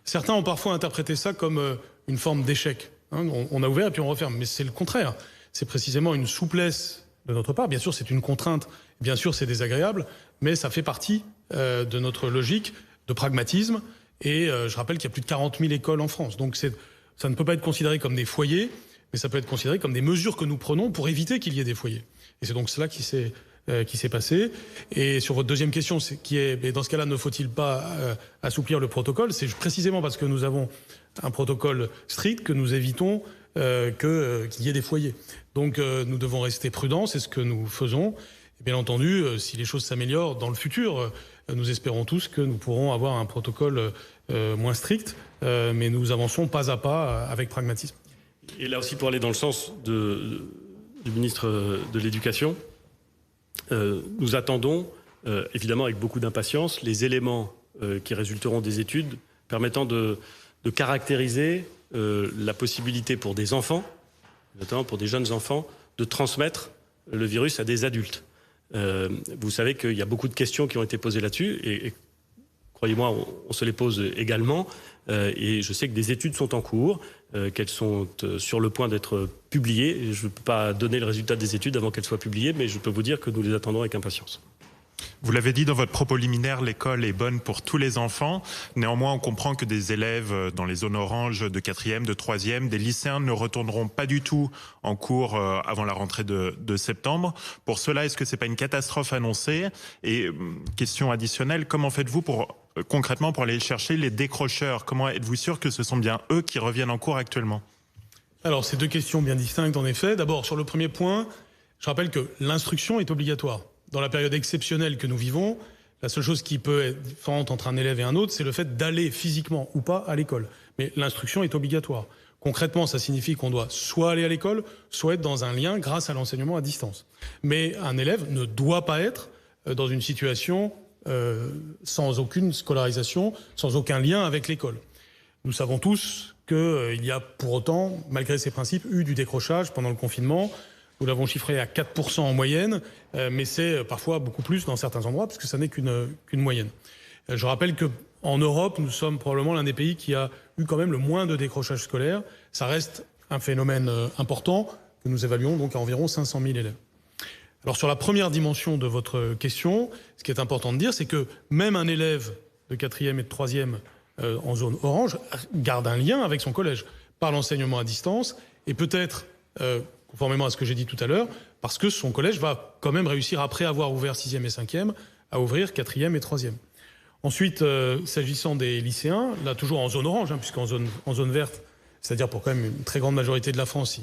Certains ont parfois interprété ça comme une forme d'échec. On a ouvert et puis on referme, mais c'est le contraire. C'est précisément une souplesse de notre part. Bien sûr, c'est une contrainte, bien sûr, c'est désagréable, mais ça fait partie de notre logique de pragmatisme. Et je rappelle qu'il y a plus de 40 000 écoles en France. Donc ça ne peut pas être considéré comme des foyers, mais ça peut être considéré comme des mesures que nous prenons pour éviter qu'il y ait des foyers. Et c'est donc cela qui s'est passé. Et sur votre deuxième question, dans ce cas-là, ne faut-il pas assouplir le protocole ? C'est précisément parce que nous avons un protocole strict que nous évitons qu'il y ait des foyers. Donc nous devons rester prudents, c'est ce que nous faisons. Et bien entendu, si les choses s'améliorent dans le futur, nous espérons tous que nous pourrons avoir un protocole moins strict, mais nous avançons pas à pas avec pragmatisme. Et là aussi, pour aller dans le sens du ministre de l'Éducation, nous attendons, évidemment avec beaucoup d'impatience, les éléments qui résulteront des études permettant de caractériser la possibilité pour des enfants, notamment pour des jeunes enfants, de transmettre le virus à des adultes. Vous savez qu'il y a beaucoup de questions qui ont été posées là-dessus, et croyez-moi, on se les pose également, et je sais que des études sont en cours, qu'elles sont sur le point d'être publiées. Je ne peux pas donner le résultat des études avant qu'elles soient publiées, mais je peux vous dire que nous les attendons avec impatience. Vous l'avez dit dans votre propos liminaire, l'école est bonne pour tous les enfants. Néanmoins, on comprend que des élèves dans les zones oranges de 4e, de 3e, des lycéens ne retourneront pas du tout en cours avant la rentrée de septembre. Pour cela, est-ce que c'est pas une catastrophe annoncée? Et question additionnelle, comment faites-vous concrètement pour aller chercher les décrocheurs? Comment êtes-vous sûr que ce sont bien eux qui reviennent en cours actuellement? Alors, c'est deux questions bien distinctes en effet. D'abord, sur le premier point, je rappelle que l'instruction est obligatoire. Dans la période exceptionnelle que nous vivons, la seule chose qui peut être différente entre un élève et un autre, c'est le fait d'aller physiquement ou pas à l'école. Mais l'instruction est obligatoire. Concrètement, ça signifie qu'on doit soit aller à l'école, soit être dans un lien grâce à l'enseignement à distance. Mais un élève ne doit pas être dans une situation sans aucune scolarisation, sans aucun lien avec l'école. Nous savons tous qu'il y a pour autant, malgré ces principes, eu du décrochage pendant le confinement. Nous l'avons chiffré à 4% en moyenne, mais c'est parfois beaucoup plus dans certains endroits, puisque ça n'est qu'une moyenne. Je rappelle qu'en Europe, nous sommes probablement l'un des pays qui a eu quand même le moins de décrochage scolaire. Ça reste un phénomène important que nous évaluons donc à environ 500 000 élèves. Alors sur la première dimension de votre question, ce qui est important de dire, c'est que même un élève de 4e et de 3e en zone orange garde un lien avec son collège par l'enseignement à distance et peut-être... conformément à ce que j'ai dit tout à l'heure, parce que son collège va quand même réussir, après avoir ouvert 6e et 5e, à ouvrir 4e et 3e. Ensuite, s'agissant des lycéens, là toujours en zone orange, puisqu'en zone verte, c'est-à-dire pour quand même une très grande majorité de la France,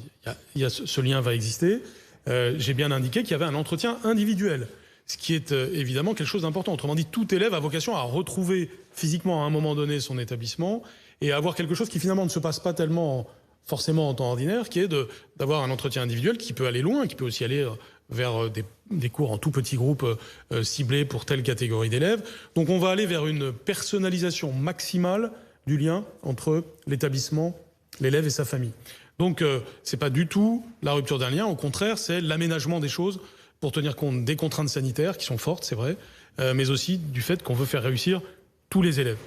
ce lien va exister, j'ai bien indiqué qu'il y avait un entretien individuel, ce qui est évidemment quelque chose d'important. Autrement dit, tout élève a vocation à retrouver physiquement à un moment donné son établissement et à avoir quelque chose qui finalement ne se passe pas tellement forcément en temps ordinaire, qui est d'avoir un entretien individuel qui peut aller loin, qui peut aussi aller vers des cours en tout petits groupes ciblés pour telle catégorie d'élèves. Donc on va aller vers une personnalisation maximale du lien entre l'établissement, l'élève et sa famille. Donc c'est pas du tout la rupture d'un lien, au contraire, c'est l'aménagement des choses pour tenir compte des contraintes sanitaires qui sont fortes, c'est vrai, mais aussi du fait qu'on veut faire réussir tous les élèves.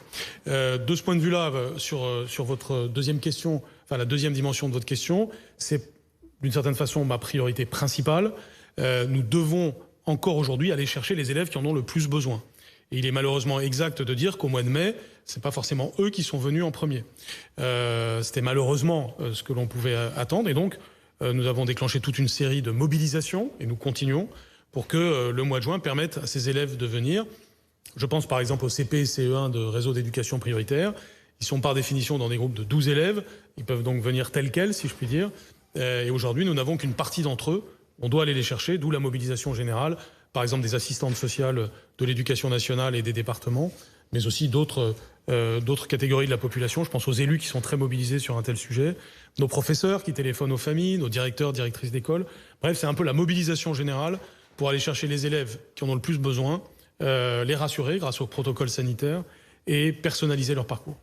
De ce point de vue-là, sur votre deuxième question, enfin la deuxième dimension de votre question, c'est d'une certaine façon ma priorité principale. Nous devons encore aujourd'hui aller chercher les élèves qui en ont le plus besoin. Et il est malheureusement exact de dire qu'au mois de mai, c'est pas forcément eux qui sont venus en premier. C'était malheureusement ce que l'on pouvait attendre. Et donc, nous avons déclenché toute une série de mobilisations, et nous continuons, pour que le mois de juin permette à ces élèves de venir. Je pense par exemple au CP et CE1 de réseau d'éducation prioritaire. Ils sont par définition dans des groupes de 12 élèves. Ils peuvent donc venir tels quels, si je puis dire. Et aujourd'hui, nous n'avons qu'une partie d'entre eux. On doit aller les chercher, d'où la mobilisation générale, par exemple des assistantes sociales de l'éducation nationale et des départements, mais aussi d'autres catégories de la population. Je pense aux élus qui sont très mobilisés sur un tel sujet, nos professeurs qui téléphonent aux familles, nos directeurs, directrices d'école. Bref, c'est un peu la mobilisation générale pour aller chercher les élèves qui en ont le plus besoin, les rassurer grâce au protocole sanitaire et personnaliser leur parcours.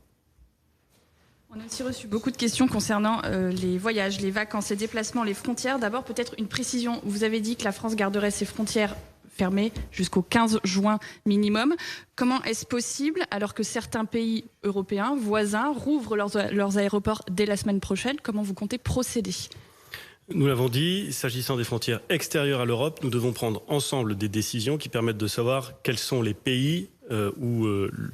On a aussi reçu beaucoup de questions concernant les voyages, les vacances, les déplacements, les frontières. D'abord, peut-être une précision. Vous avez dit que la France garderait ses frontières fermées jusqu'au 15 juin minimum. Comment est-ce possible alors que certains pays européens voisins rouvrent leurs aéroports dès la semaine prochaine? Comment vous comptez procéder? Nous l'avons dit, s'agissant des frontières extérieures à l'Europe, nous devons prendre ensemble des décisions qui permettent de savoir quels sont les pays où le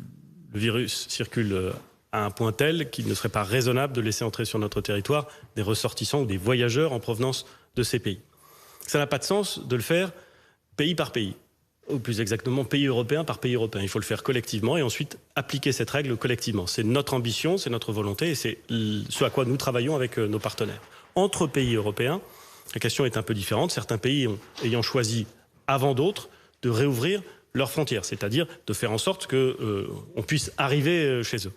virus circule à un point tel qu'il ne serait pas raisonnable de laisser entrer sur notre territoire des ressortissants ou des voyageurs en provenance de ces pays. Ça n'a pas de sens de le faire pays par pays, ou plus exactement pays européen par pays européen. Il faut le faire collectivement et ensuite appliquer cette règle collectivement. C'est notre ambition, c'est notre volonté et c'est ce à quoi nous travaillons avec nos partenaires. Entre pays européens, la question est un peu différente. Certains pays ayant choisi avant d'autres, de réouvrir leurs frontières, c'est-à-dire de faire en sorte qu'on puisse arriver chez eux.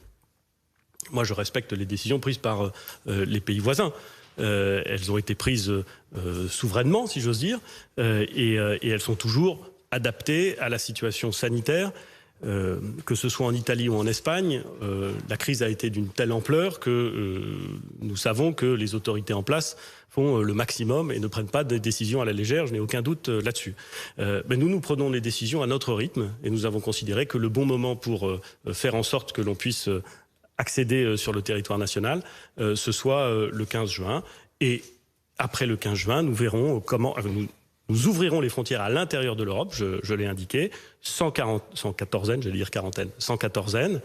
Moi, je respecte les décisions prises par les pays voisins. Elles ont été prises souverainement, si j'ose dire, et elles sont toujours adaptées à la situation sanitaire. Que ce soit en Italie ou en Espagne, la crise a été d'une telle ampleur que nous savons que les autorités en place font le maximum et ne prennent pas des décisions à la légère, je n'ai aucun doute là-dessus. Mais nous prenons les décisions à notre rythme et nous avons considéré que le bon moment pour faire en sorte que l'on puisse accéder sur le territoire national, ce soit le 15 juin. Et après le 15 juin, nous verrons comment... Nous ouvrirons les frontières à l'intérieur de l'Europe, je l'ai indiqué, sans quatorzaine, j'allais dire quarantaine, sans quatorzaine,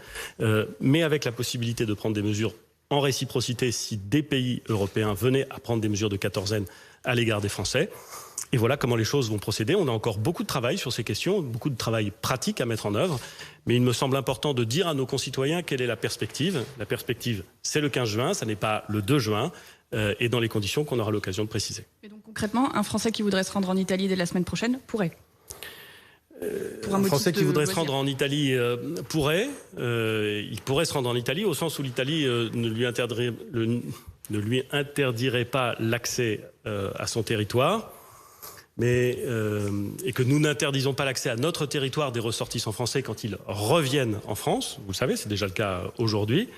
mais avec la possibilité de prendre des mesures en réciprocité si des pays européens venaient à prendre des mesures de quatorzaine à l'égard des Français. Et voilà comment les choses vont procéder. On a encore beaucoup de travail sur ces questions, beaucoup de travail pratique à mettre en œuvre, mais il me semble important de dire à nos concitoyens quelle est la perspective. La perspective, c'est le 15 juin, ça n'est pas le 2 juin. Et dans les conditions qu'on aura l'occasion de préciser. Et donc concrètement, un Français qui voudrait se rendre en Italie dès la semaine prochaine pourrait un Français qui voudrait se rendre en Italie pourrait. Il pourrait se rendre en Italie au sens où l'Italie ne lui interdirait pas l'accès à son territoire. Et que nous n'interdisons pas l'accès à notre territoire des ressortissants français quand ils reviennent en France. Vous le savez, c'est déjà le cas aujourd'hui.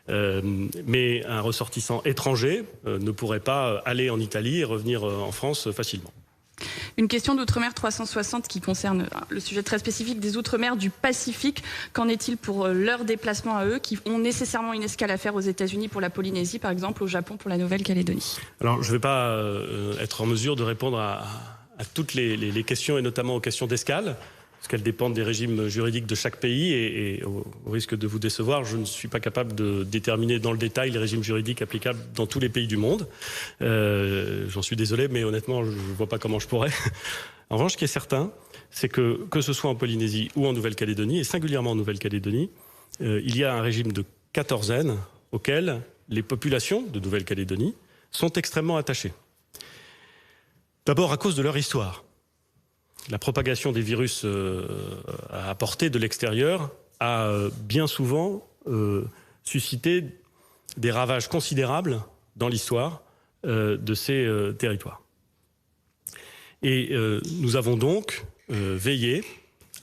Mais un ressortissant étranger ne pourrait pas aller en Italie et revenir en France facilement. Une question d'Outre-mer 360 qui concerne le sujet très spécifique des Outre-mer du Pacifique. Qu'en est-il pour leur déplacement à eux, qui ont nécessairement une escale à faire aux États-Unis pour la Polynésie, par exemple, au Japon pour la Nouvelle-Calédonie? Alors, je ne vais pas être en mesure de répondre à toutes les questions, et notamment aux questions d'escale, parce qu'elles dépendent des régimes juridiques de chaque pays, et au risque de vous décevoir, je ne suis pas capable de déterminer dans le détail les régimes juridiques applicables dans tous les pays du monde. J'en suis désolé, mais honnêtement, je ne vois pas comment je pourrais. En revanche, ce qui est certain, c'est que ce soit en Polynésie ou en Nouvelle-Calédonie, et singulièrement en Nouvelle-Calédonie, il y a un régime de quatorzaine auquel les populations de Nouvelle-Calédonie sont extrêmement attachées. D'abord à cause de leur histoire. La propagation des virus apportés de l'extérieur a bien souvent suscité des ravages considérables dans l'histoire de ces territoires. Et nous avons donc veillé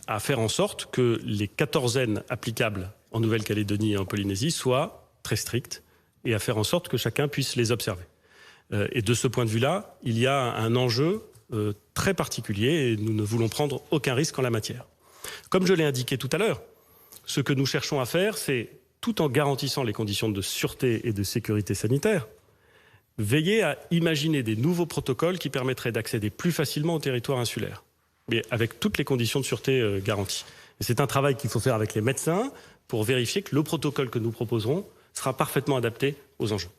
à faire en sorte que les quatorzaines applicables en Nouvelle-Calédonie et en Polynésie soient très strictes et à faire en sorte que chacun puisse les observer. Et de ce point de vue-là, il y a un enjeu très particulier et nous ne voulons prendre aucun risque en la matière. Comme je l'ai indiqué tout à l'heure, ce que nous cherchons à faire, c'est, tout en garantissant les conditions de sûreté et de sécurité sanitaire, veiller à imaginer des nouveaux protocoles qui permettraient d'accéder plus facilement au territoire insulaire, mais avec toutes les conditions de sûreté garanties. Et c'est un travail qu'il faut faire avec les médecins pour vérifier que le protocole que nous proposerons sera parfaitement adapté aux enjeux.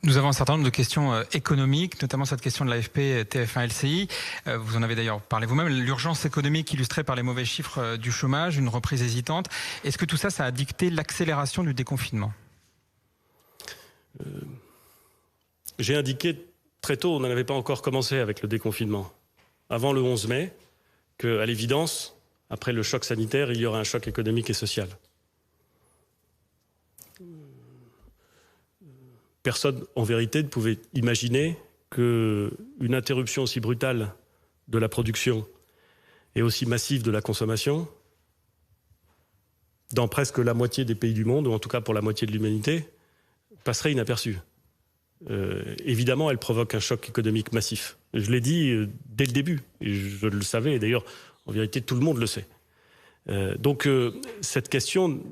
Nous avons un certain nombre de questions économiques, notamment cette question de l'AFP TF1 LCI. Vous en avez d'ailleurs parlé vous-même. L'urgence économique illustrée par les mauvais chiffres du chômage, une reprise hésitante. Est-ce que tout ça, ça a dicté l'accélération du déconfinement ? J'ai indiqué très tôt, on n'en avait pas encore commencé avec le déconfinement, avant le 11 mai, qu'à l'évidence, après le choc sanitaire, il y aurait un choc économique et social. Personne, en vérité, ne pouvait imaginer qu'une interruption aussi brutale de la production et aussi massive de la consommation, dans presque la moitié des pays du monde, ou en tout cas pour la moitié de l'humanité, passerait inaperçue. Évidemment, elle provoque un choc économique massif. Je l'ai dit dès le début, et je le savais, et d'ailleurs, en vérité, tout le monde le sait. Donc, cette question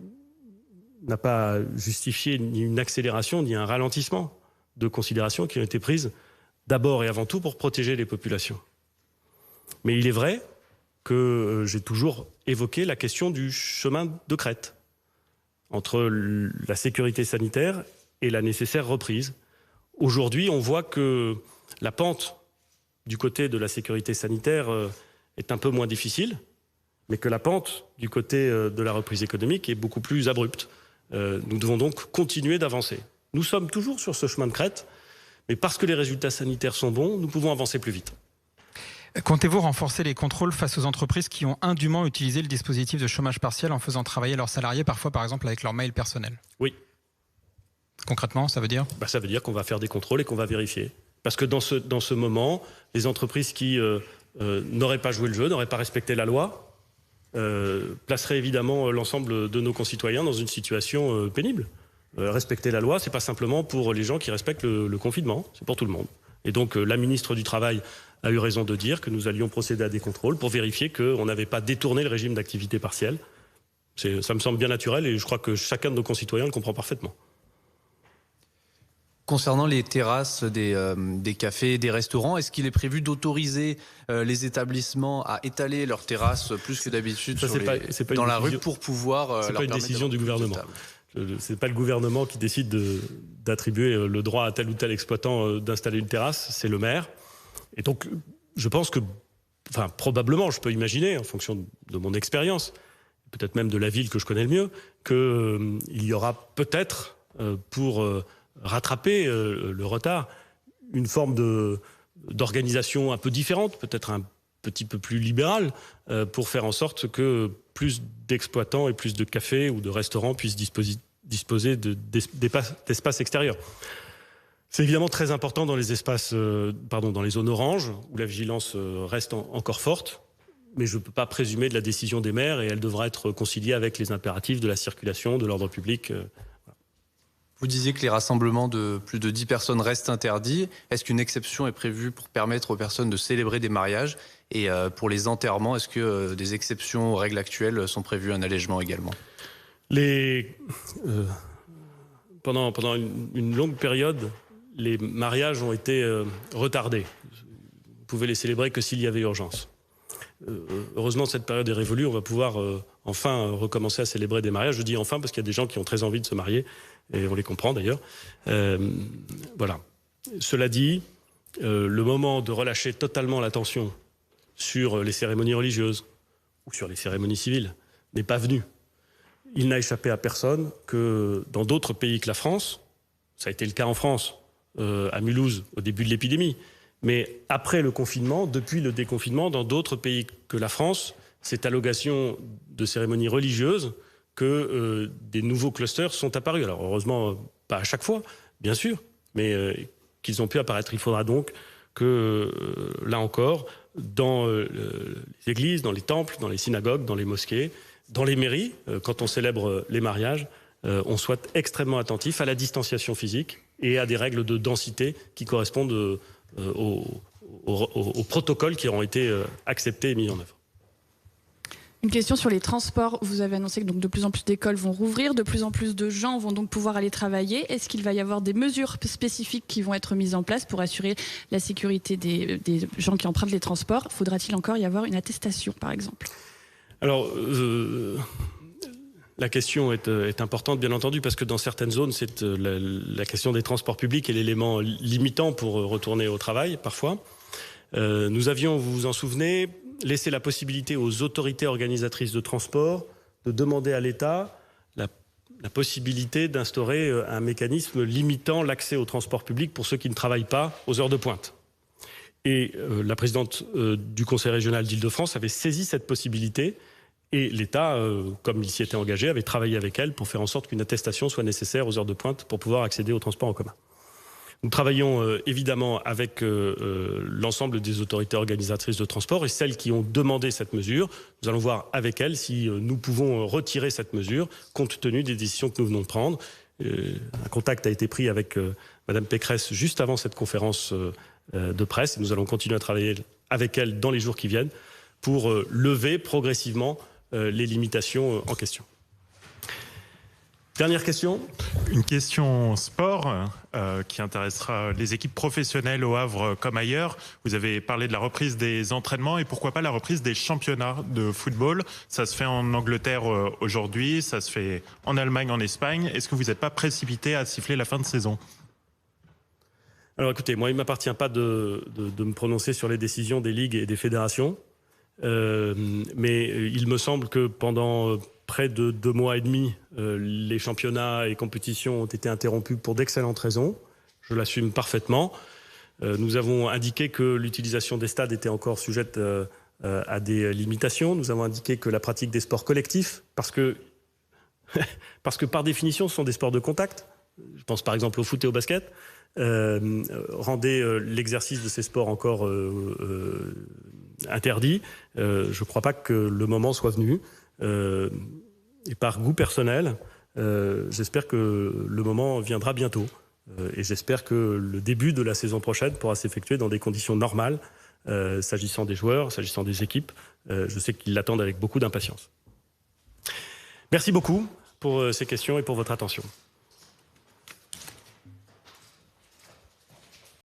n'a pas justifié ni une accélération ni un ralentissement de considérations qui ont été prises d'abord et avant tout pour protéger les populations. Mais il est vrai que j'ai toujours évoqué la question du chemin de crête entre la sécurité sanitaire et la nécessaire reprise. Aujourd'hui, on voit que la pente du côté de la sécurité sanitaire est un peu moins difficile, mais que la pente du côté de la reprise économique est beaucoup plus abrupte. Nous devons donc continuer d'avancer. Nous sommes toujours sur ce chemin de crête, mais parce que les résultats sanitaires sont bons, nous pouvons avancer plus vite. Comptez-vous renforcer les contrôles face aux entreprises qui ont indûment utilisé le dispositif de chômage partiel en faisant travailler leurs salariés, parfois par exemple avec leur mail personnel? Oui. Concrètement, ça veut dire? Ça veut dire qu'on va faire des contrôles et qu'on va vérifier. Parce que dans ce moment, les entreprises qui n'auraient pas joué le jeu, n'auraient pas respecté la loi, placeraient évidemment l'ensemble de nos concitoyens dans une situation pénible. Respecter la loi, c'est pas simplement pour les gens qui respectent le confinement, c'est pour tout le monde. Et donc la ministre du Travail a eu raison de dire que nous allions procéder à des contrôles pour vérifier qu'on n'avait pas détourné le régime d'activité partielle. Ça me semble bien naturel et je crois que chacun de nos concitoyens le comprend parfaitement. Concernant les terrasses des cafés, des restaurants, est-ce qu'il est prévu d'autoriser les établissements à étaler leurs terrasses plus que d'habitude dans la rue pour pouvoir c'est leur pas une décision du gouvernement. C'est pas le gouvernement qui décide d'attribuer le droit à tel ou tel exploitant d'installer une terrasse, c'est le maire. Et donc, je pense que, probablement, je peux imaginer, en fonction de mon expérience, peut-être même de la ville que je connais le mieux, qu'il y aura peut-être, pour rattraper le retard, une forme d'organisation un peu différente, peut-être un petit peu plus libérale, pour faire en sorte que plus d'exploitants et plus de cafés ou de restaurants puissent disposer d'espaces extérieurs. C'est évidemment très important dans les dans les zones oranges, où la vigilance reste encore forte, mais je ne peux pas présumer de la décision des maires et elle devra être conciliée avec les impératifs de la circulation, de l'ordre public. Vous disiez que les rassemblements de plus de 10 personnes restent interdits. Est-ce qu'une exception est prévue pour permettre aux personnes de célébrer des mariages? Et pour les enterrements, est-ce que des exceptions aux règles actuelles sont prévues, un allègement également? Pendant une longue période, les mariages ont été retardés. Vous pouvez les célébrer que s'il y avait urgence. Heureusement, cette période est révolue. On va pouvoir enfin recommencer à célébrer des mariages. Je dis enfin parce qu'il y a des gens qui ont très envie de se marier. Et on les comprend d'ailleurs. Voilà. Cela dit, le moment de relâcher totalement l'attention sur les cérémonies religieuses ou sur les cérémonies civiles n'est pas venu. Il n'a échappé à personne que dans d'autres pays que la France, ça a été le cas en France, à Mulhouse, au début de l'épidémie, mais après le confinement, depuis le déconfinement, dans d'autres pays que la France, c'est à l'occasion de cérémonies religieuses que des nouveaux clusters sont apparus. Alors heureusement, pas à chaque fois, bien sûr, mais qu'ils ont pu apparaître. Il faudra donc que, là encore, dans les églises, dans les temples, dans les synagogues, dans les mosquées, dans les mairies, quand on célèbre les mariages, on soit extrêmement attentif à la distanciation physique et à des règles de densité qui correspondent aux protocoles qui auront été acceptés et mis en œuvre. Une question sur les transports. Vous avez annoncé que donc de plus en plus d'écoles vont rouvrir, de plus en plus de gens vont donc pouvoir aller travailler. Est-ce qu'il va y avoir des mesures spécifiques qui vont être mises en place pour assurer la sécurité des gens qui empruntent les transports? Faudra-t-il encore y avoir une attestation, par exemple? Alors, la question est importante, bien entendu, parce que dans certaines zones, c'est la question des transports publics est l'élément limitant pour retourner au travail, parfois. Nous avions, vous vous en souvenez, laissé la possibilité aux autorités organisatrices de transport de demander à l'État la possibilité d'instaurer un mécanisme limitant l'accès au transport public pour ceux qui ne travaillent pas aux heures de pointe. Et la présidente du Conseil régional d'Île-de-France avait saisi cette possibilité et l'État, comme il s'y était engagé, avait travaillé avec elle pour faire en sorte qu'une attestation soit nécessaire aux heures de pointe pour pouvoir accéder au transport en commun. Nous travaillons évidemment avec l'ensemble des autorités organisatrices de transport et celles qui ont demandé cette mesure. Nous allons voir avec elles si nous pouvons retirer cette mesure compte tenu des décisions que nous venons de prendre. Un contact a été pris avec Madame Pécresse juste avant cette conférence de presse et nous allons continuer à travailler avec elle dans les jours qui viennent pour lever progressivement les limitations en question. Dernière question. Une question sport qui intéressera les équipes professionnelles au Havre comme ailleurs. Vous avez parlé de la reprise des entraînements et pourquoi pas la reprise des championnats de football. Ça se fait en Angleterre aujourd'hui, ça se fait en Allemagne, en Espagne. Est-ce que vous n'êtes pas précipité à siffler la fin de saison? Alors écoutez, moi il ne m'appartient pas de me prononcer sur les décisions des ligues et des fédérations. Mais il me semble que pendant près de 2 mois et demi, les championnats et compétitions ont été interrompus pour d'excellentes raisons. Je l'assume parfaitement. Nous avons indiqué que l'utilisation des stades était encore sujette à des limitations. Nous avons indiqué que la pratique des sports collectifs, parce que par définition, ce sont des sports de contact, je pense par exemple au foot et au basket, rendait l'exercice de ces sports encore interdit. Je ne crois pas que le moment soit venu. Et par goût personnel, j'espère que le moment viendra bientôt. Et j'espère que le début de la saison prochaine pourra s'effectuer dans des conditions normales, s'agissant des joueurs, s'agissant des équipes. Je sais qu'ils l'attendent avec beaucoup d'impatience. Merci beaucoup pour ces questions et pour votre attention.